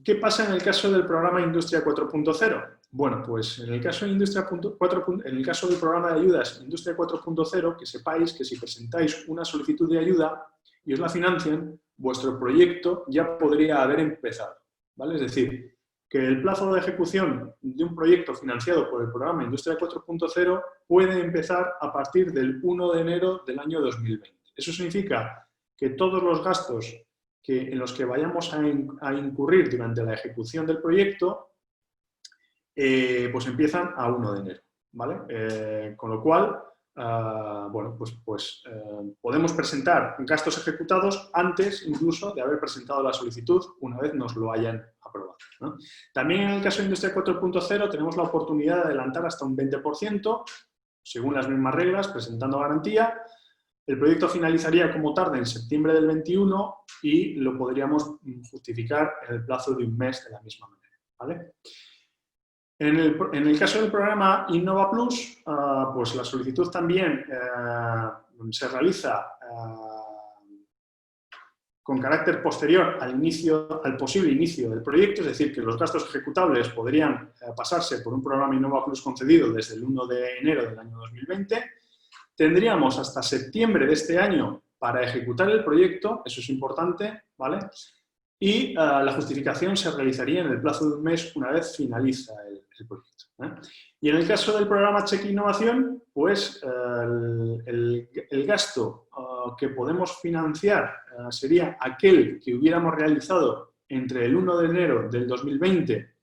¿Qué pasa en el caso del programa Industria 4.0? Bueno, pues en el caso de Industria 4.0, en el caso del programa de ayudas Industria 4.0, que sepáis que si presentáis una solicitud de ayuda y os la financian, vuestro proyecto ya podría haber empezado, ¿vale? Es decir, que el plazo de ejecución de un proyecto financiado por el programa Industria 4.0 puede empezar a partir del 1 de enero del año 2020. Eso significa que todos los gastos en los que vayamos a incurrir durante la ejecución del proyecto pues empiezan a 1 de enero, ¿vale? Con lo cual, bueno, pues podemos presentar gastos ejecutados antes incluso de haber presentado la solicitud, una vez nos lo hayan aprobado, ¿no? También en el caso de Industria 4.0 tenemos la oportunidad de adelantar hasta un 20%, según las mismas reglas, presentando garantía. El proyecto finalizaría como tarde en septiembre del 21 y lo podríamos justificar en el plazo de un mes de la misma manera, ¿vale? En el caso del programa Innova Plus, pues la solicitud también se realiza con carácter posterior al posible inicio del proyecto, es decir, que los gastos ejecutables podrían pasarse por un programa Innova Plus concedido desde el 1 de enero del año 2020. Tendríamos hasta septiembre de este año para ejecutar el proyecto, eso es importante, ¿vale? Y la justificación se realizaría en el plazo de un mes una vez finaliza el proyecto, ¿eh? Y en el caso del programa Cheque Innovación, pues el gasto que podemos financiar sería aquel que hubiéramos realizado entre el 1 de enero del 2020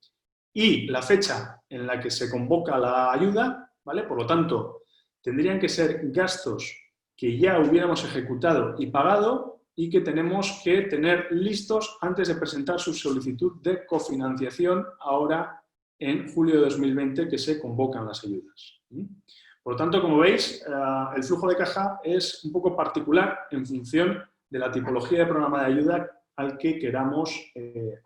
y la fecha en la que se convoca la ayuda, ¿vale? Por lo tanto, tendrían que ser gastos que ya hubiéramos ejecutado y pagado y que tenemos que tener listos antes de presentar su solicitud de cofinanciación ahora en julio de 2020 que se convocan las ayudas. Por lo tanto, como veis, el flujo de caja es un poco particular en función de la tipología de programa de ayuda al que queramos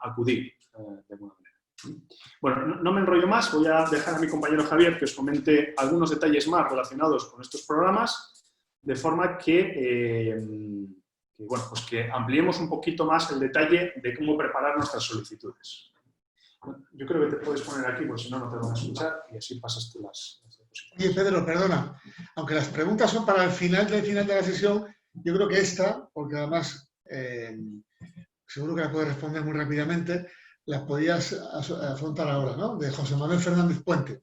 acudir, de alguna manera. Bueno, no me enrollo más, voy a dejar a mi compañero Javier que os comente algunos detalles más relacionados con estos programas, de forma que, bueno, pues que ampliemos un poquito más el detalle de cómo preparar nuestras solicitudes. Yo creo que te puedes poner aquí, porque si no, no te van a escuchar y así pasas tú las diapositivas. Oye, Pedro, perdona, aunque las preguntas son para el final de la sesión, yo creo que esta, porque además seguro que la puedes responder muy rápidamente, las podías afrontar ahora, ¿no? De José Manuel Fernández Puente,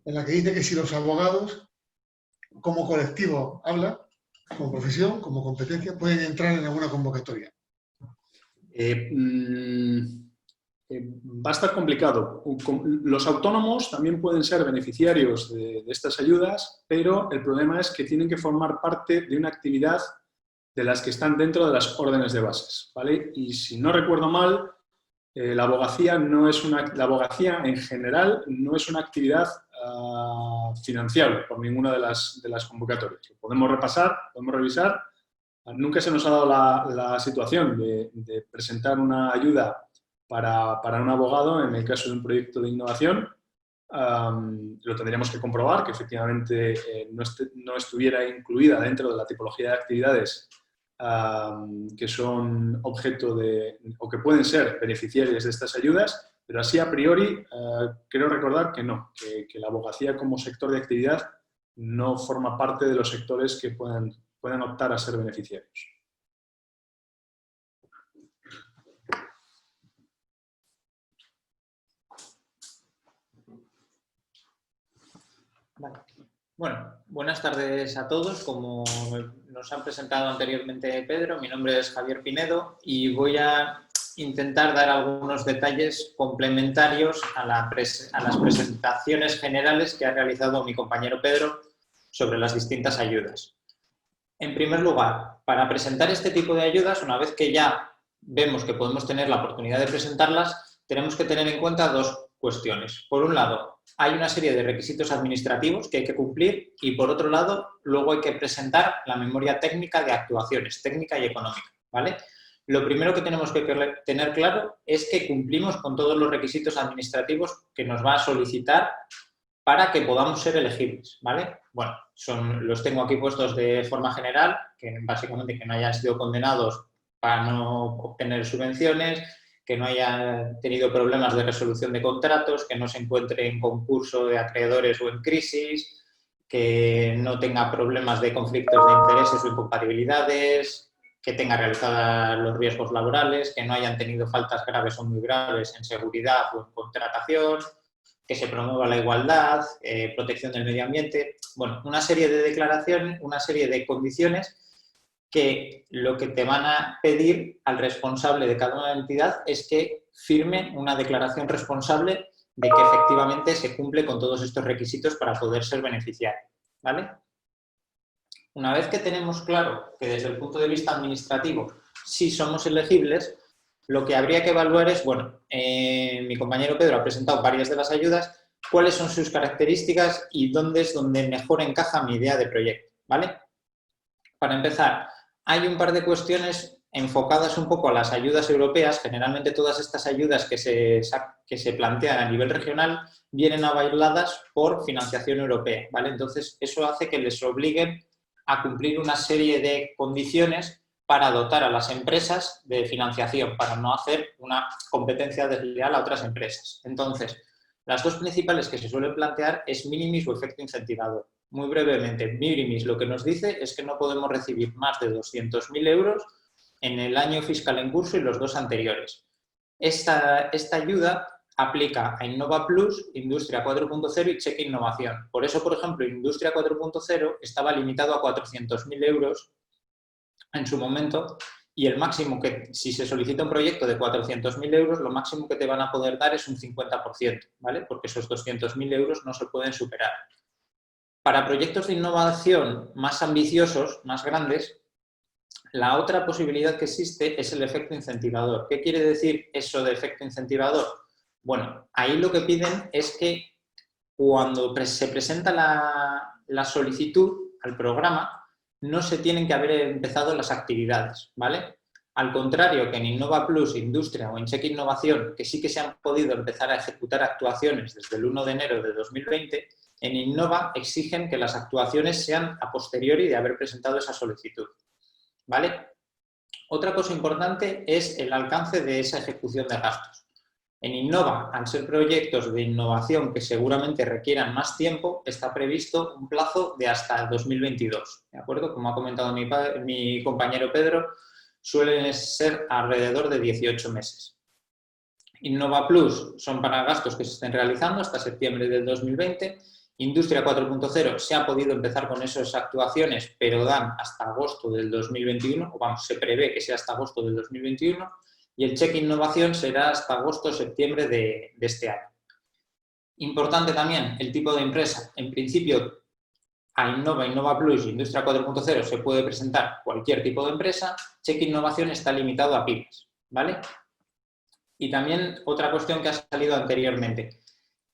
en la que dice que si los abogados, como colectivo, habla, como profesión, como competencia, pueden entrar en alguna convocatoria. Va a estar complicado. Los autónomos también pueden ser beneficiarios de estas ayudas, pero el problema es que tienen que formar parte de una actividad de las que están dentro de las órdenes de bases, ¿vale? Y si no recuerdo mal, la abogacía en general no es una actividad financiable por ninguna de las convocatorias. Lo podemos repasar, podemos revisar. Nunca se nos ha dado la situación de presentar una ayuda para un abogado en el caso de un proyecto de innovación. Lo tendríamos que comprobar, que efectivamente no estuviera incluida dentro de la tipología de actividades que son objeto o que pueden ser beneficiarios de estas ayudas, pero así a priori creo recordar que no, que la abogacía como sector de actividad no forma parte de los sectores que puedan optar a ser beneficiarios. Vale. Bueno, buenas tardes a todos. Como nos han presentado anteriormente Pedro, mi nombre es Javier Pinedo y voy a intentar dar algunos detalles complementarios a las presentaciones generales que ha realizado mi compañero Pedro sobre las distintas ayudas. En primer lugar, para presentar este tipo de ayudas, una vez que ya vemos que podemos tener la oportunidad de presentarlas, tenemos que tener en cuenta dos cuestiones. Por un lado, hay una serie de requisitos administrativos que hay que cumplir y, por otro lado, luego hay que presentar la memoria técnica de actuaciones, técnica y económica, ¿vale? Lo primero que tenemos que tener claro es que cumplimos con todos los requisitos administrativos que nos va a solicitar para que podamos ser elegibles, ¿vale? Bueno, los tengo aquí puestos de forma general, que básicamente que no hayan sido condenados para no obtener subvenciones, que no haya tenido problemas de resolución de contratos, que no se encuentre en concurso de acreedores o en crisis, que no tenga problemas de conflictos de intereses o incompatibilidades, que tenga realizados los riesgos laborales, que no hayan tenido faltas graves o muy graves en seguridad o en contratación, que se promueva la igualdad, protección del medio ambiente. Bueno, una serie de declaraciones, una serie de condiciones que lo que te van a pedir al responsable de cada una de la entidad es que firme una declaración responsable de que efectivamente se cumple con todos estos requisitos para poder ser beneficiario, ¿vale? Una vez que tenemos claro que desde el punto de vista administrativo sí somos elegibles, lo que habría que evaluar es, bueno, mi compañero Pedro ha presentado varias de las ayudas, cuáles son sus características y dónde es donde mejor encaja mi idea de proyecto, ¿vale? Para empezar, hay un par de cuestiones enfocadas un poco a las ayudas europeas. Generalmente todas estas ayudas que se plantean a nivel regional vienen avaladas por financiación europea, ¿vale? Entonces, eso hace que les obliguen a cumplir una serie de condiciones para dotar a las empresas de financiación, para no hacer una competencia desleal a otras empresas. Entonces, las dos principales que se suelen plantear es minimis o efecto incentivador. Muy brevemente, minimis lo que nos dice es que no podemos recibir más de 200.000 euros en el año fiscal en curso y los dos anteriores. Esta ayuda aplica a Innova Plus, Industria 4.0 y Cheque Innovación. Por eso, por ejemplo, Industria 4.0 estaba limitado a 400.000 euros en su momento y el máximo que, si se solicita un proyecto de 400.000 euros, lo máximo que te van a poder dar es un 50%, ¿vale? Porque esos 200.000 euros no se pueden superar. Para proyectos de innovación más ambiciosos, más grandes, la otra posibilidad que existe es el efecto incentivador. ¿Qué quiere decir eso de efecto incentivador? Bueno, ahí lo que piden es que cuando se presenta la solicitud al programa no se tienen que haber empezado las actividades, ¿vale? Al contrario que en Innova Plus, Industria o en Check Innovación, que sí que se han podido empezar a ejecutar actuaciones desde el 1 de enero de 2020, en Innova exigen que las actuaciones sean a posteriori de haber presentado esa solicitud, ¿vale? Otra cosa importante es el alcance de esa ejecución de gastos. En Innova, al ser proyectos de innovación que seguramente requieran más tiempo, está previsto un plazo de hasta 2022, ¿de acuerdo? Como ha comentado mi compañero Pedro, suelen ser alrededor de 18 meses. Innova Plus son para gastos que se estén realizando hasta septiembre del 2020. Industria 4.0 se ha podido empezar con esas actuaciones, pero dan hasta agosto del 2021, o vamos, se prevé que sea hasta agosto del 2021, y el Check Innovación será hasta agosto o septiembre de este año. Importante también el tipo de empresa. En principio, a Innova Plus y Industria 4.0 se puede presentar cualquier tipo de empresa. Check Innovación está limitado a pymes, ¿vale? Y también otra cuestión que ha salido anteriormente.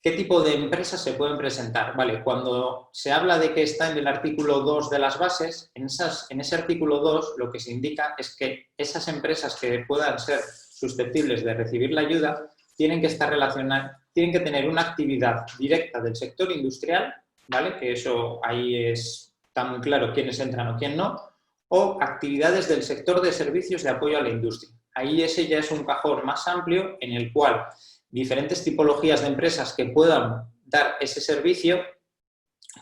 ¿Qué tipo de empresas se pueden presentar? Vale, cuando se habla de que está en el artículo 2 de las bases, en ese artículo 2 lo que se indica es que esas empresas que puedan ser susceptibles de recibir la ayuda tienen que estar relacionadas, tienen que tener una actividad directa del sector industrial, ¿vale? Que eso ahí está muy claro quiénes entran o quién no, o actividades del sector de servicios de apoyo a la industria. Ahí ese ya es un cajón más amplio en el cual diferentes tipologías de empresas que puedan dar ese servicio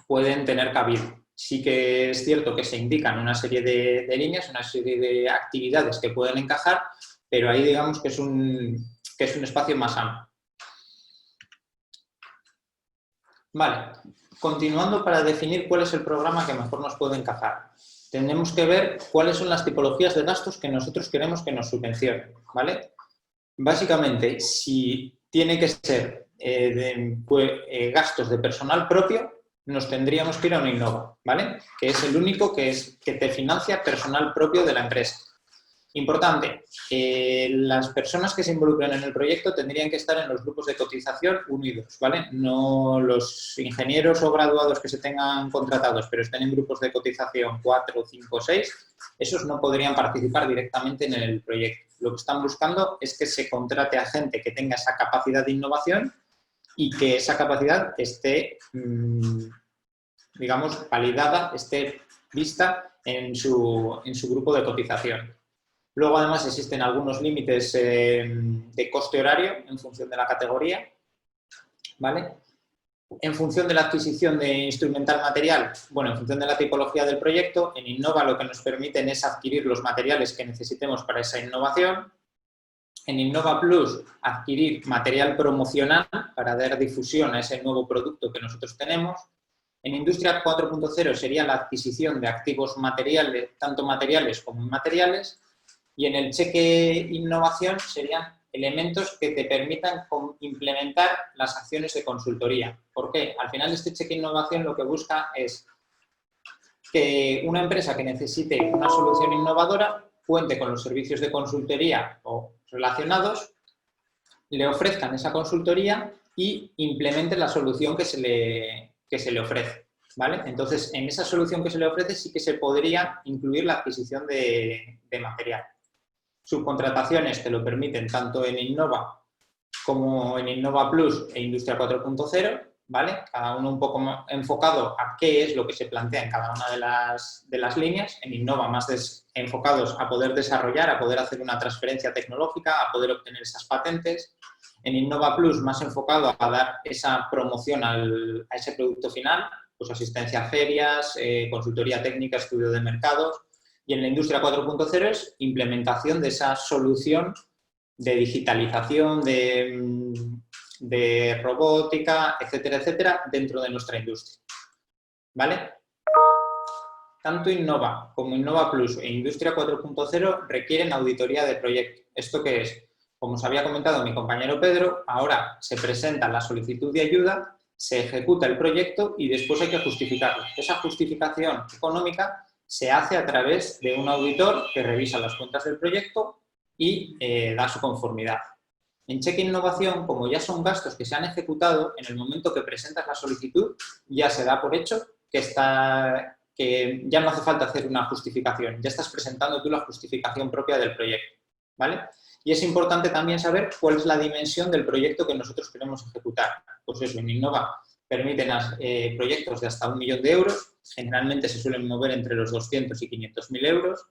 pueden tener cabida. Sí que es cierto que se indican una serie de líneas, una serie de actividades que pueden encajar, pero ahí digamos que es un espacio más amplio. Vale, continuando para definir cuál es el programa que mejor nos puede encajar. Tenemos que ver cuáles son las tipologías de gastos que nosotros queremos que nos subvencionen, ¿vale? Básicamente, si tiene que ser gastos de personal propio, nos tendríamos que ir a un Innova, ¿vale? Que es el único que te financia personal propio de la empresa. Importante, las personas que se involucren en el proyecto tendrían que estar en los grupos de cotización unidos, ¿vale? No los ingenieros o graduados que se tengan contratados, pero estén en grupos de cotización 4, 5, 6, esos no podrían participar directamente en el proyecto. Lo que están buscando es que se contrate a gente que tenga esa capacidad de innovación y que esa capacidad esté, digamos, validada, esté vista en su grupo de cotización. Luego, además, existen algunos límites de coste horario en función de la categoría, ¿vale? En función de la adquisición de instrumental material, bueno, en función de la tipología del proyecto, en Innova lo que nos permiten es adquirir los materiales que necesitemos para esa innovación. En Innova Plus, adquirir material promocional para dar difusión a ese nuevo producto que nosotros tenemos. En Industria 4.0 sería la adquisición de activos materiales, tanto materiales como inmateriales. Y en el cheque innovación serían elementos que te permitan implementar las acciones de consultoría. ¿Por qué? Al final este cheque innovación lo que busca es que una empresa que necesite una solución innovadora cuente con los servicios de consultoría o relacionados, le ofrezcan esa consultoría y implemente la solución que se le ofrece, ¿vale? Entonces, en esa solución que se le ofrece sí que se podría incluir la adquisición de material. Subcontrataciones te lo permiten tanto en Innova como en Innova Plus e Industria 4.0, ¿vale? Cada uno un poco más enfocado a qué es lo que se plantea en cada una de las líneas. En Innova más enfocados a poder desarrollar, a poder hacer una transferencia tecnológica, a poder obtener esas patentes. En Innova Plus más enfocado a dar esa promoción a ese producto final, pues asistencia a ferias, consultoría técnica, estudio de mercados. Y en la Industria 4.0 es implementación de esa solución de digitalización, de robótica, etcétera, etcétera, dentro de nuestra industria. ¿Vale? Tanto Innova como Innova Plus e Industria 4.0 requieren auditoría de proyecto. ¿Esto qué es? Como os había comentado mi compañero Pedro, ahora se presenta la solicitud de ayuda, se ejecuta el proyecto y después hay que justificarlo. Esa justificación económica se hace a través de un auditor que revisa las cuentas del proyecto y da su conformidad. En Check Innovación, como ya son gastos que se han ejecutado, en el momento que presentas la solicitud ya se da por hecho que ya no hace falta hacer una justificación, ya estás presentando tú la justificación propia del proyecto, ¿vale? Y es importante también saber cuál es la dimensión del proyecto que nosotros queremos ejecutar. Pues eso, en Innova permiten proyectos de hasta 1 millón de euros, generalmente se suelen mover entre los 200 y 500.000 euros.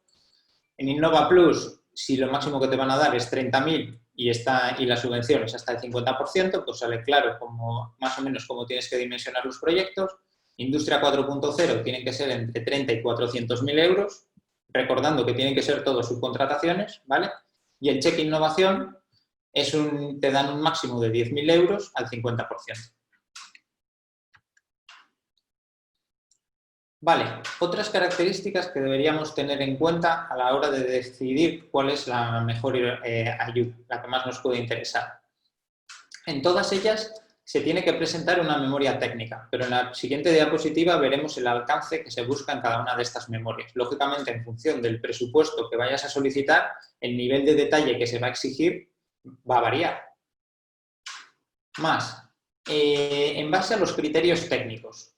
En Innova Plus, si lo máximo que te van a dar es 30.000 y la subvención es hasta el 50%, pues sale claro más o menos cómo tienes que dimensionar los proyectos. Industria 4.0 tienen que ser entre 30 y 400.000 euros, recordando que tienen que ser todos subcontrataciones, ¿vale? Y el cheque innovación te dan un máximo de 10.000 euros al 50%. Vale, otras características que deberíamos tener en cuenta a la hora de decidir cuál es la mejor ayuda, la que más nos puede interesar. En todas ellas se tiene que presentar una memoria técnica, pero en la siguiente diapositiva veremos el alcance que se busca en cada una de estas memorias. Lógicamente, en función del presupuesto que vayas a solicitar, el nivel de detalle que se va a exigir va a variar. Más, en base a los criterios técnicos.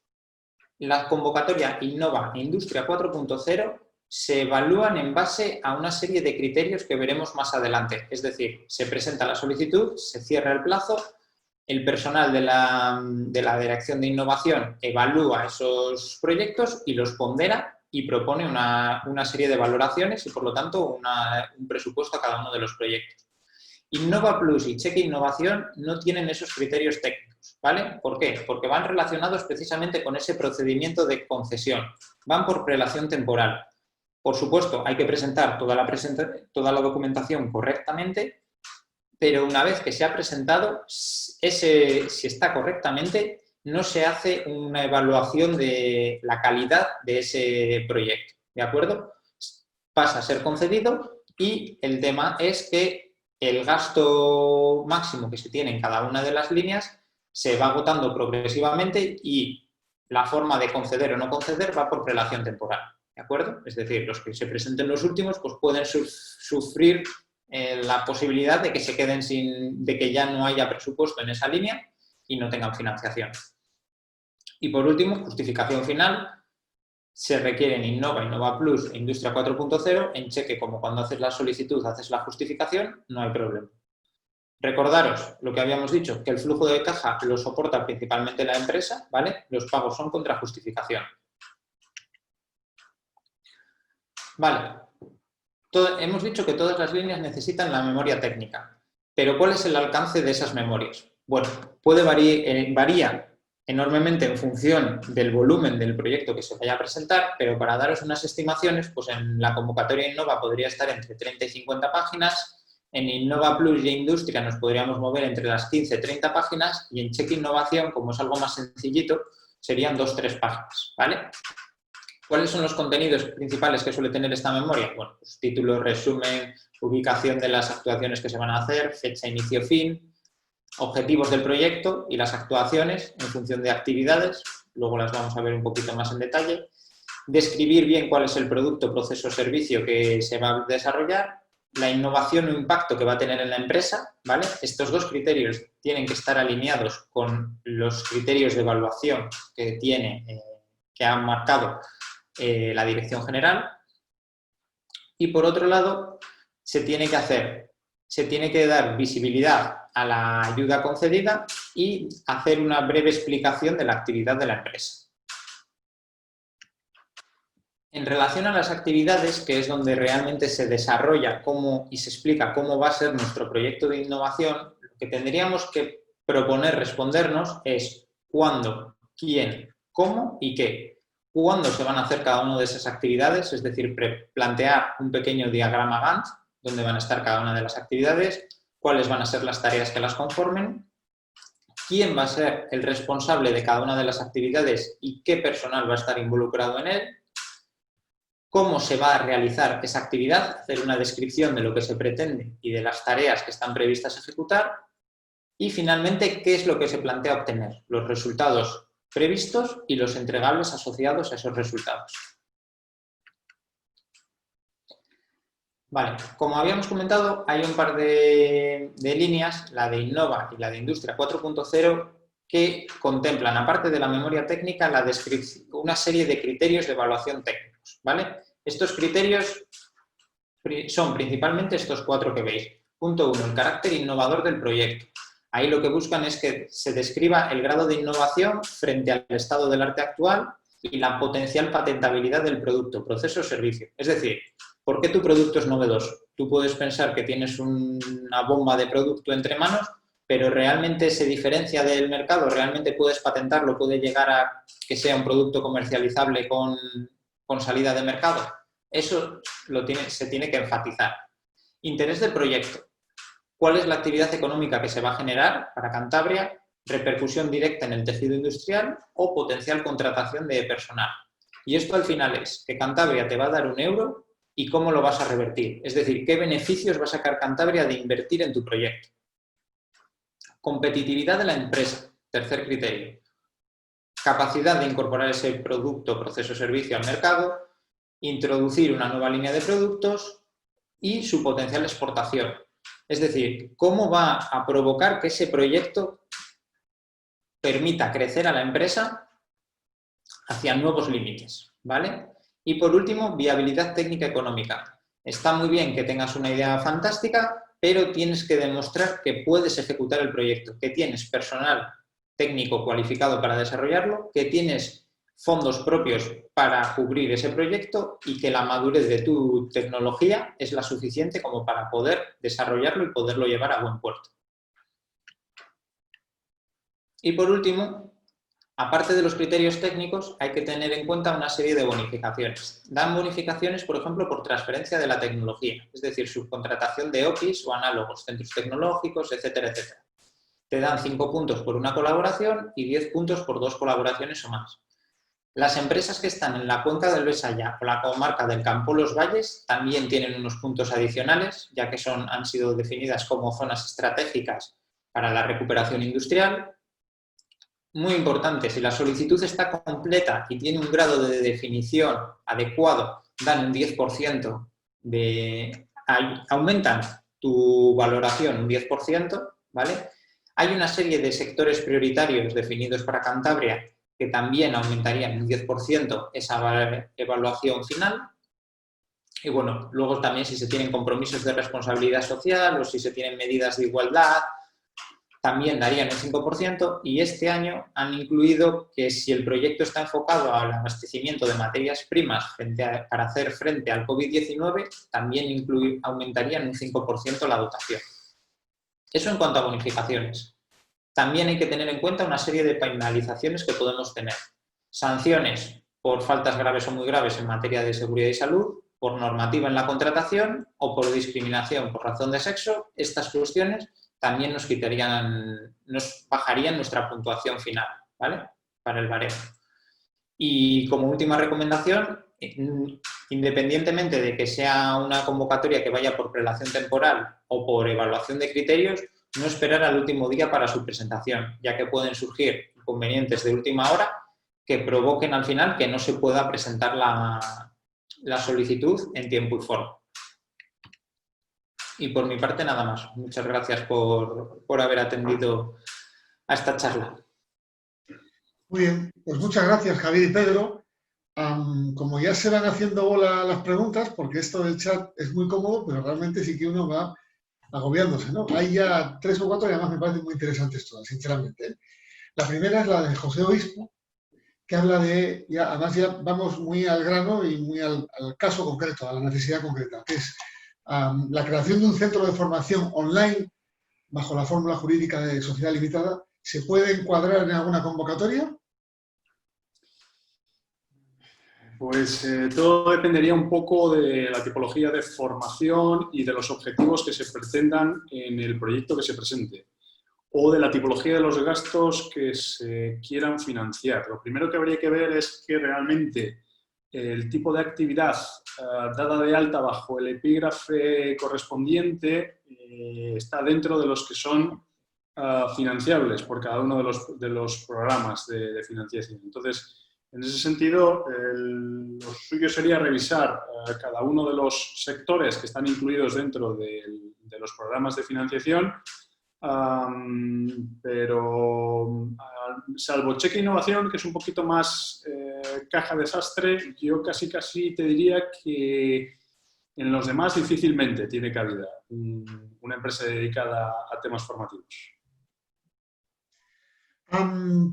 La convocatoria Innova e Industria 4.0 se evalúan en base a una serie de criterios que veremos más adelante. Es decir, se presenta la solicitud, se cierra el plazo, el personal de la Dirección de Innovación evalúa esos proyectos y los pondera y propone una serie de valoraciones y, por lo tanto, un presupuesto a cada uno de los proyectos. Innova Plus y Cheque Innovación no tienen esos criterios técnicos, ¿vale? ¿Por qué? Porque van relacionados precisamente con ese procedimiento de concesión. Van por prelación temporal. Por supuesto, hay que presentar toda la documentación correctamente, pero una vez que se ha presentado, si está correctamente, no se hace una evaluación de la calidad de ese proyecto, ¿de acuerdo? Pasa a ser concedido y el tema es que el gasto máximo que se tiene en cada una de las líneas se va agotando progresivamente y la forma de conceder o no conceder va por prelación temporal, ¿de acuerdo? Es decir, los que se presenten los últimos pues pueden sufrir la posibilidad de que se queden de que ya no haya presupuesto en esa línea y no tengan financiación. Y por último, justificación final. Se requiere en Innova, Innova Plus e Industria 4.0, en cheque, como cuando haces la solicitud, haces la justificación, no hay problema. Recordaros lo que habíamos dicho, que el flujo de caja lo soporta principalmente la empresa, ¿vale? Los pagos son contra justificación. Vale. Hemos dicho que todas las líneas necesitan la memoria técnica, pero ¿cuál es el alcance de esas memorias? Bueno, varía enormemente en función del volumen del proyecto que se vaya a presentar, pero para daros unas estimaciones, pues en la convocatoria Innova podría estar entre 30 y 50 páginas, en Innova Plus y Industria nos podríamos mover entre las 15 y 30 páginas y en Cheque Innovación, como es algo más sencillito, serían 2-3 páginas, ¿vale? ¿Cuáles son los contenidos principales que suele tener esta memoria? Bueno, pues título, resumen, ubicación de las actuaciones que se van a hacer, fecha, inicio, fin, objetivos del proyecto y las actuaciones en función de actividades, luego las vamos a ver un poquito más en detalle, describir bien cuál es el producto, proceso o servicio que se va a desarrollar, la innovación o impacto que va a tener en la empresa, ¿vale? Estos dos criterios tienen que estar alineados con los criterios de evaluación que ha marcado la Dirección General y, por otro lado, se tiene que dar visibilidad a la ayuda concedida y hacer una breve explicación de la actividad de la empresa. En relación a las actividades, que es donde realmente se desarrolla y se explica cómo va a ser nuestro proyecto de innovación, lo que tendríamos que respondernos es cuándo, quién, cómo y qué. Cuándo se van a hacer cada una de esas actividades, es decir, plantear un pequeño diagrama Gantt, donde van a estar cada una de las actividades, cuáles van a ser las tareas que las conformen, quién va a ser el responsable de cada una de las actividades y qué personal va a estar involucrado en él, cómo se va a realizar esa actividad, hacer una descripción de lo que se pretende y de las tareas que están previstas ejecutar y, finalmente, qué es lo que se plantea obtener, los resultados previstos y los entregables asociados a esos resultados. Vale, como habíamos comentado, hay un par de líneas, la de Innova y la de Industria 4.0, que contemplan, aparte de la memoria técnica, una serie de criterios de evaluación técnicos, ¿vale? Estos criterios son principalmente estos 4 que veis. Punto 1, el carácter innovador del proyecto. Ahí lo que buscan es que se describa el grado de innovación frente al estado del arte actual y la potencial patentabilidad del producto, proceso o servicio. Es decir, ¿por qué tu producto es novedoso? Tú puedes pensar que tienes una bomba de producto entre manos, pero realmente se diferencia del mercado, realmente puedes patentarlo, puede llegar a que sea un producto comercializable con salida de mercado. Eso se tiene que enfatizar. Interés del proyecto. ¿Cuál es la actividad económica que se va a generar para Cantabria? Repercusión directa en el tejido industrial o potencial contratación de personal. Y esto al final es que Cantabria te va a dar 1 euro y cómo lo vas a revertir. Es decir, qué beneficios va a sacar Cantabria de invertir en tu proyecto. Competitividad de la empresa. Tercer criterio. Capacidad de incorporar ese producto, proceso o servicio al mercado. Introducir una nueva línea de productos y su potencial exportación. Es decir, cómo va a provocar que ese proyecto permita crecer a la empresa hacia nuevos límites, ¿vale? Y por último, viabilidad técnica económica. Está muy bien que tengas una idea fantástica, pero tienes que demostrar que puedes ejecutar el proyecto, que tienes personal técnico cualificado para desarrollarlo, que tienes fondos propios para cubrir ese proyecto y que la madurez de tu tecnología es la suficiente como para poder desarrollarlo y poderlo llevar a buen puerto. Y por último, aparte de los criterios técnicos, hay que tener en cuenta una serie de bonificaciones. Dan bonificaciones, por ejemplo, por transferencia de la tecnología, es decir, subcontratación de OPIs o análogos, centros tecnológicos, etcétera, etcétera. Te dan 5 puntos por una colaboración y 10 puntos por 2 colaboraciones o más. Las empresas que están en la cuenca del Besaya o la comarca del Campo Los Valles también tienen unos puntos adicionales, ya que han sido definidas como zonas estratégicas para la recuperación industrial. Muy importante, si la solicitud está completa y tiene un grado de definición adecuado, dan un 10% aumentan tu valoración un 10%, ¿vale? Hay una serie de sectores prioritarios definidos para Cantabria que también aumentarían un 10% esa evaluación final. Y bueno, luego también si se tienen compromisos de responsabilidad social o si se tienen medidas de igualdad, también darían un 5%, y este año han incluido que si el proyecto está enfocado al abastecimiento de materias primas para hacer frente al COVID-19, también aumentarían un 5% la dotación. Eso en cuanto a bonificaciones. También hay que tener en cuenta una serie de penalizaciones que podemos tener. Sanciones por faltas graves o muy graves en materia de seguridad y salud, por normativa en la contratación o por discriminación por razón de sexo. Estas cuestiones también nos bajarían nuestra puntuación final, ¿vale? Para el baremo. Y como última recomendación, independientemente de que sea una convocatoria que vaya por prelación temporal o por evaluación de criterios, no esperar al último día para su presentación, ya que pueden surgir inconvenientes de última hora que provoquen al final que no se pueda presentar la solicitud en tiempo y forma. Y por mi parte nada más. Muchas gracias por haber atendido a esta charla. Muy bien, pues muchas gracias Javier y Pedro. Como ya se van haciendo bola las preguntas, porque esto del chat es muy cómodo, pero realmente sí que uno va agobiándose, ¿no? Hay ya 3 o 4 y además me parecen muy interesantes todas, sinceramente, ¿eh? La primera es la de José Obispo, que habla de, además ya vamos muy al grano y muy al caso concreto, a la necesidad concreta, que es la creación de un centro de formación online bajo la fórmula jurídica de sociedad limitada. ¿Se puede encuadrar en alguna convocatoria? Pues todo dependería un poco de la tipología de formación y de los objetivos que se pretendan en el proyecto que se presente, o de la tipología de los gastos que se quieran financiar. Lo primero que habría que ver es que realmente el tipo de actividad dada de alta bajo el epígrafe correspondiente está dentro de los que son financiables por cada uno de los programas de financiación. Entonces, en ese sentido, lo suyo sería revisar cada uno de los sectores que están incluidos dentro de los programas de financiación pero salvo Cheque Innovación, que es un poquito más caja desastre, yo casi te diría que en los demás difícilmente tiene cabida una empresa dedicada a temas formativos.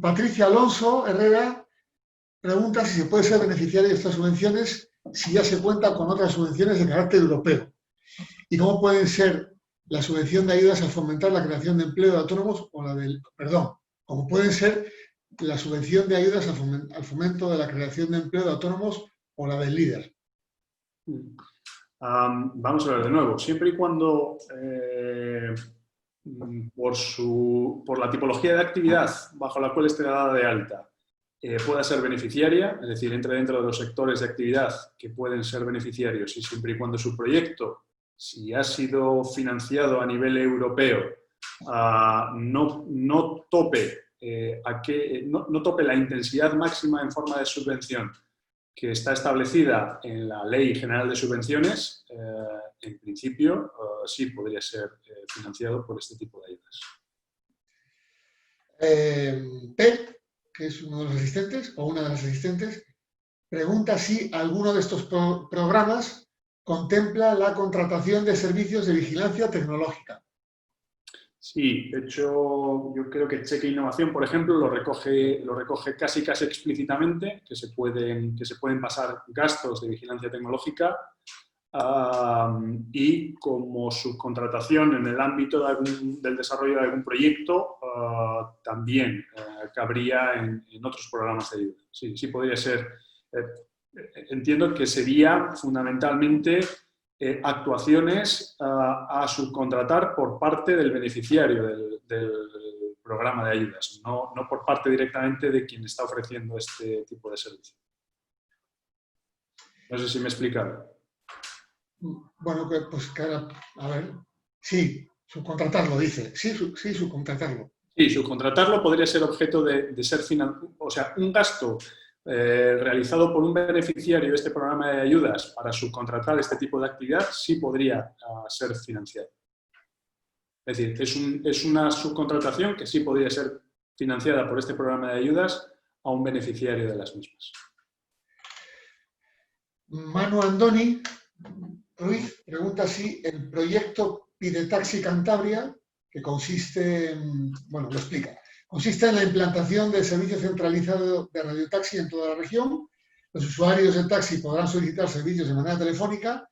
Patricia Alonso Herrera pregunta si se puede ser beneficiario de estas subvenciones si ya se cuenta con otras subvenciones de carácter europeo y cómo pueden ser la subvención de ayudas a fomentar la creación de empleo de autónomos o la del, cómo pueden ser la subvención de ayudas al fomento de la creación de empleo de autónomos o la del líder. Vamos a ver de nuevo, siempre y cuando por la tipología de actividad bajo la cual esté dada de alta pueda ser beneficiaria, es decir, entre dentro de los sectores de actividad que pueden ser beneficiarios y siempre y cuando su proyecto, si ha sido financiado a nivel europeo, no tope la intensidad máxima en forma de subvención que está establecida en la Ley General de Subvenciones, en principio sí podría ser financiado por este tipo de ayudas. Pep, que es uno de los asistentes, o una de las asistentes, pregunta si alguno de estos programas contempla la contratación de servicios de vigilancia tecnológica. Sí, de hecho, yo creo que Cheque Innovación, por ejemplo, lo recoge casi explícitamente, que se pueden pasar gastos de vigilancia tecnológica y como subcontratación en el ámbito del desarrollo de algún proyecto también cabría en otros programas de ayuda. Sí, sí podría ser. Entiendo que sería fundamentalmente actuaciones a subcontratar por parte del beneficiario del programa de ayudas, no por parte directamente de quien está ofreciendo este tipo de servicio. No sé si me he explicado. Bueno, pues claro, a ver, sí, subcontratarlo, dice. Sí, subcontratarlo. Sí, subcontratarlo podría ser objeto de ser financiado, o sea, un gasto realizado por un beneficiario de este programa de ayudas para subcontratar este tipo de actividad sí podría ser financiado. Es decir, es una subcontratación que sí podría ser financiada por este programa de ayudas a un beneficiario de las mismas. Manu Andoni Ruiz pregunta si el proyecto Pidetaxi Cantabria, que consiste en, bueno, lo explica, consiste en la implantación del servicio centralizado de radiotaxi en toda la región. Los usuarios del taxi podrán solicitar servicios de manera telefónica,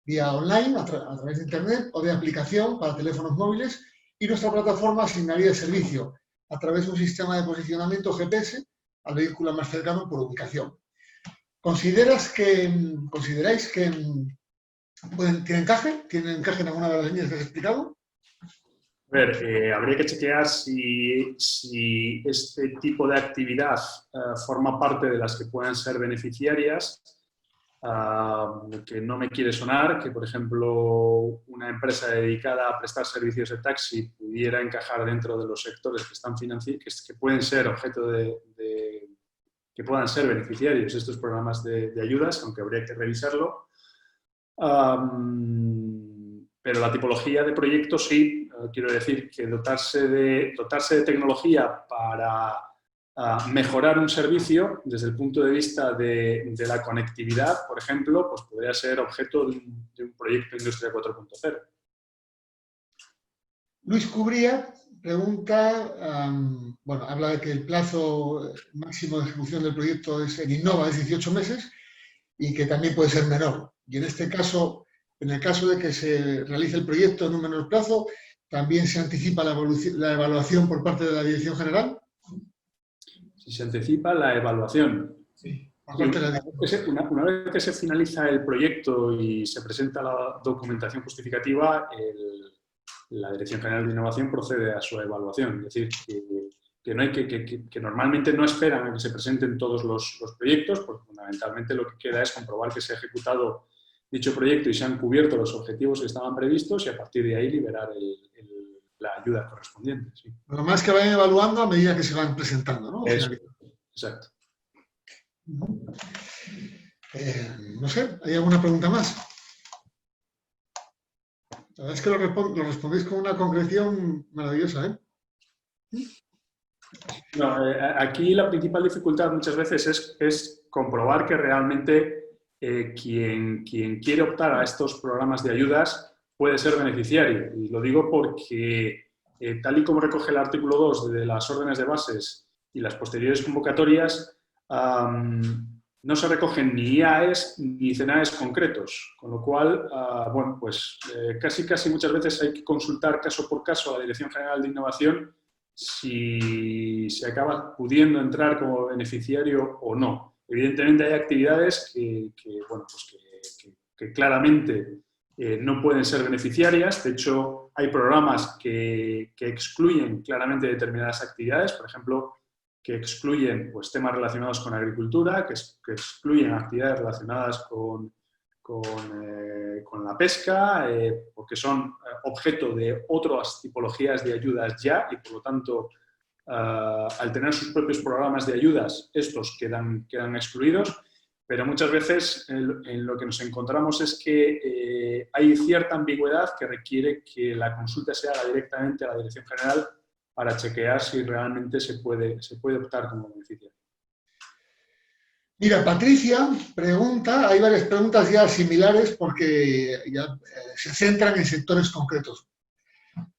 vía online, a través de internet o de aplicación para teléfonos móviles, y nuestra plataforma asignaría el servicio a través de un sistema de posicionamiento GPS al vehículo más cercano por ubicación. ¿Consideráis que tiene encaje? ¿Tiene encaje en alguna de las líneas que has explicado? A ver, habría que chequear si este tipo de actividad forma parte de las que puedan ser beneficiarias, que no me quiere sonar que, por ejemplo, una empresa dedicada a prestar servicios de taxi pudiera encajar dentro de los sectores que están que pueden ser objeto que puedan ser beneficiarios de estos programas de ayudas, aunque habría que revisarlo. Pero la tipología de proyectos sí, quiero decir que dotarse de tecnología para mejorar un servicio desde el punto de vista de la conectividad, por ejemplo, pues podría ser objeto de un proyecto Industria 4.0. Luis Cubría pregunta, bueno, habla de que el plazo máximo de ejecución del proyecto en Innova es 18 meses y que también puede ser menor. Y en este caso, en el caso de que se realice el proyecto en un menor plazo, ¿también se anticipa la evaluación por parte de la Dirección General? Si se anticipa la evaluación. Sí. Una vez que se finaliza el proyecto y se presenta la documentación justificativa, la Dirección General de Innovación procede a su evaluación. Es decir, que normalmente no esperan a que se presenten todos los proyectos, porque fundamentalmente lo que queda es comprobar que se ha ejecutado dicho proyecto y se han cubierto los objetivos que estaban previstos y a partir de ahí liberar la ayuda correspondiente. Sí. Lo más que vayan evaluando a medida que se van presentando, ¿no? Eso, exacto. No sé, ¿hay alguna pregunta más? La verdad es que lo respondéis con una concreción maravillosa, ¿eh? No, aquí la principal dificultad muchas veces es comprobar que realmente quien quiere optar a estos programas de ayudas puede ser beneficiario. Y lo digo porque, tal y como recoge el artículo 2 de las órdenes de bases y las posteriores convocatorias, no se recogen ni IAES ni CENAES concretos, con lo cual, bueno, pues casi muchas veces hay que consultar caso por caso a la Dirección General de Innovación si se acaba pudiendo entrar como beneficiario o no. Evidentemente hay actividades bueno, pues que claramente no pueden ser beneficiarias. De hecho, hay programas que excluyen claramente determinadas actividades, por ejemplo, que excluyen pues, temas relacionados con agricultura, que excluyen actividades relacionadas con la pesca, porque son objeto de otras tipologías de ayudas ya y, por lo tanto, al tener sus propios programas de ayudas, estos quedan excluidos, pero muchas veces en lo que nos encontramos es que hay cierta ambigüedad que requiere que la consulta se haga directamente a la Dirección General para chequear si realmente se puede optar como beneficiario. Mira, Patricia pregunta, hay varias preguntas ya similares porque ya se centran en sectores concretos.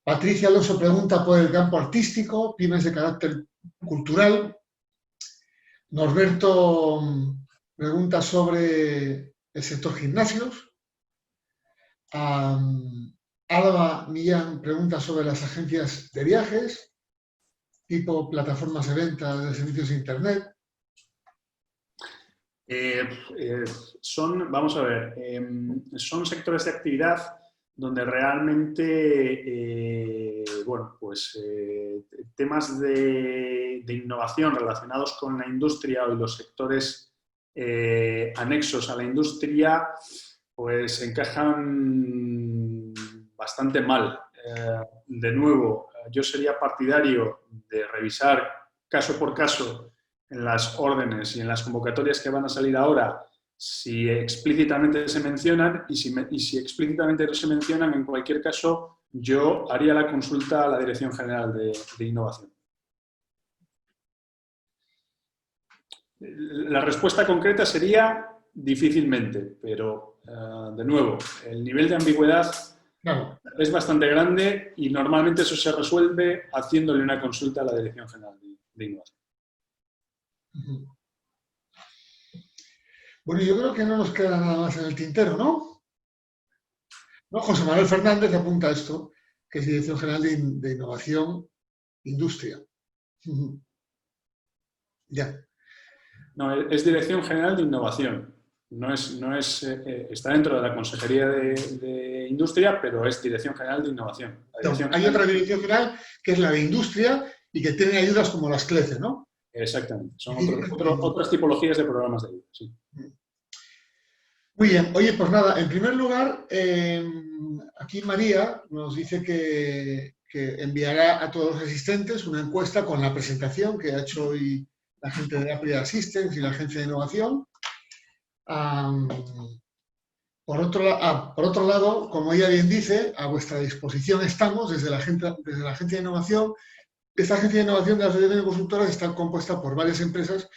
Patricia Alonso pregunta por el campo artístico, pymes de carácter cultural. Norberto pregunta sobre el sector gimnasios. Álava Millán pregunta sobre las agencias de viajes, tipo plataformas de venta de servicios de Internet. Vamos a ver, son sectores de actividad donde realmente, bueno, pues temas de innovación relacionados con la industria y los sectores anexos a la industria, pues encajan bastante mal. De nuevo, yo sería partidario de revisar caso por caso en las órdenes y en las convocatorias que van a salir ahora, si explícitamente se mencionan y si explícitamente no se mencionan, en cualquier caso, yo haría la consulta a la Dirección General de Innovación. La respuesta concreta sería difícilmente, pero, de nuevo, el nivel de ambigüedad es bastante grande y normalmente eso se resuelve haciéndole una consulta a la Dirección General de Innovación. Bueno, yo creo que no nos queda nada más en el tintero, ¿no? José Manuel Fernández apunta esto, que es Dirección General de Innovación, Industria. Ya. No, es Dirección General de Innovación. Está dentro de la Consejería de Industria, pero es Dirección General de Innovación. Hay otra Dirección General que es la de Industria y que tiene ayudas como las CLECE, ¿no? Exactamente. Son otras tipologías de programas de ayuda, sí. Muy bien. Oye, pues nada, en primer lugar, aquí María nos dice que enviará a todos los asistentes una encuesta con la presentación que ha hecho hoy la gente de Apple Assistance y la Agencia de Innovación. Por otro lado, como ella bien dice, a vuestra disposición estamos desde la Agencia de Innovación. Esta Agencia de Innovación de la Asociación de Consultoras está compuesta por varias empresas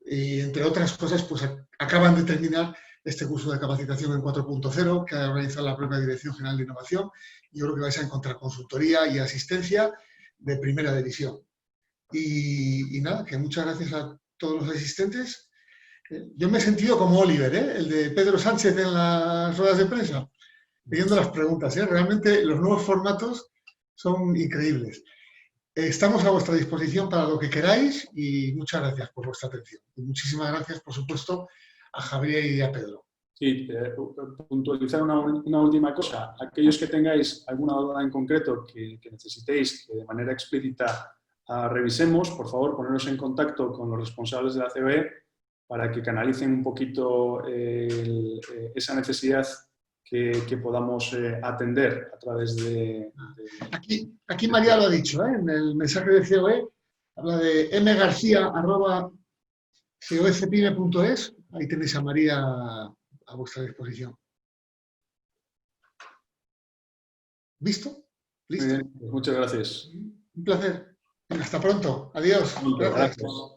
y, entre otras cosas, pues acaban de terminar este curso de capacitación en 4.0 que ha organizado la propia Dirección General de Innovación. Yo creo que vais a encontrar consultoría y asistencia de primera división. Y nada, que muchas gracias a todos los asistentes. Yo me he sentido como Oliver, el de Pedro Sánchez en las ruedas de prensa, pidiendo las preguntas. Realmente los nuevos formatos son increíbles. Estamos a vuestra disposición para lo que queráis y muchas gracias por vuestra atención. Y muchísimas gracias, por supuesto, a Javier y a Pedro. Sí, puntualizar una última cosa. Aquellos que tengáis alguna duda en concreto que necesitéis que de manera explícita revisemos, por favor, poneros en contacto con los responsables de la COE para que canalicen un poquito esa necesidad que podamos atender a través de... Aquí María lo ha dicho, en el mensaje de COE, habla de mgarcia@coefpyme.es, ahí tenéis a María a vuestra disposición. ¿Visto? Muy ¿Listo? bien, pues muchas gracias. Un placer. Hasta pronto. Adiós. Muchas Gracias. gracias.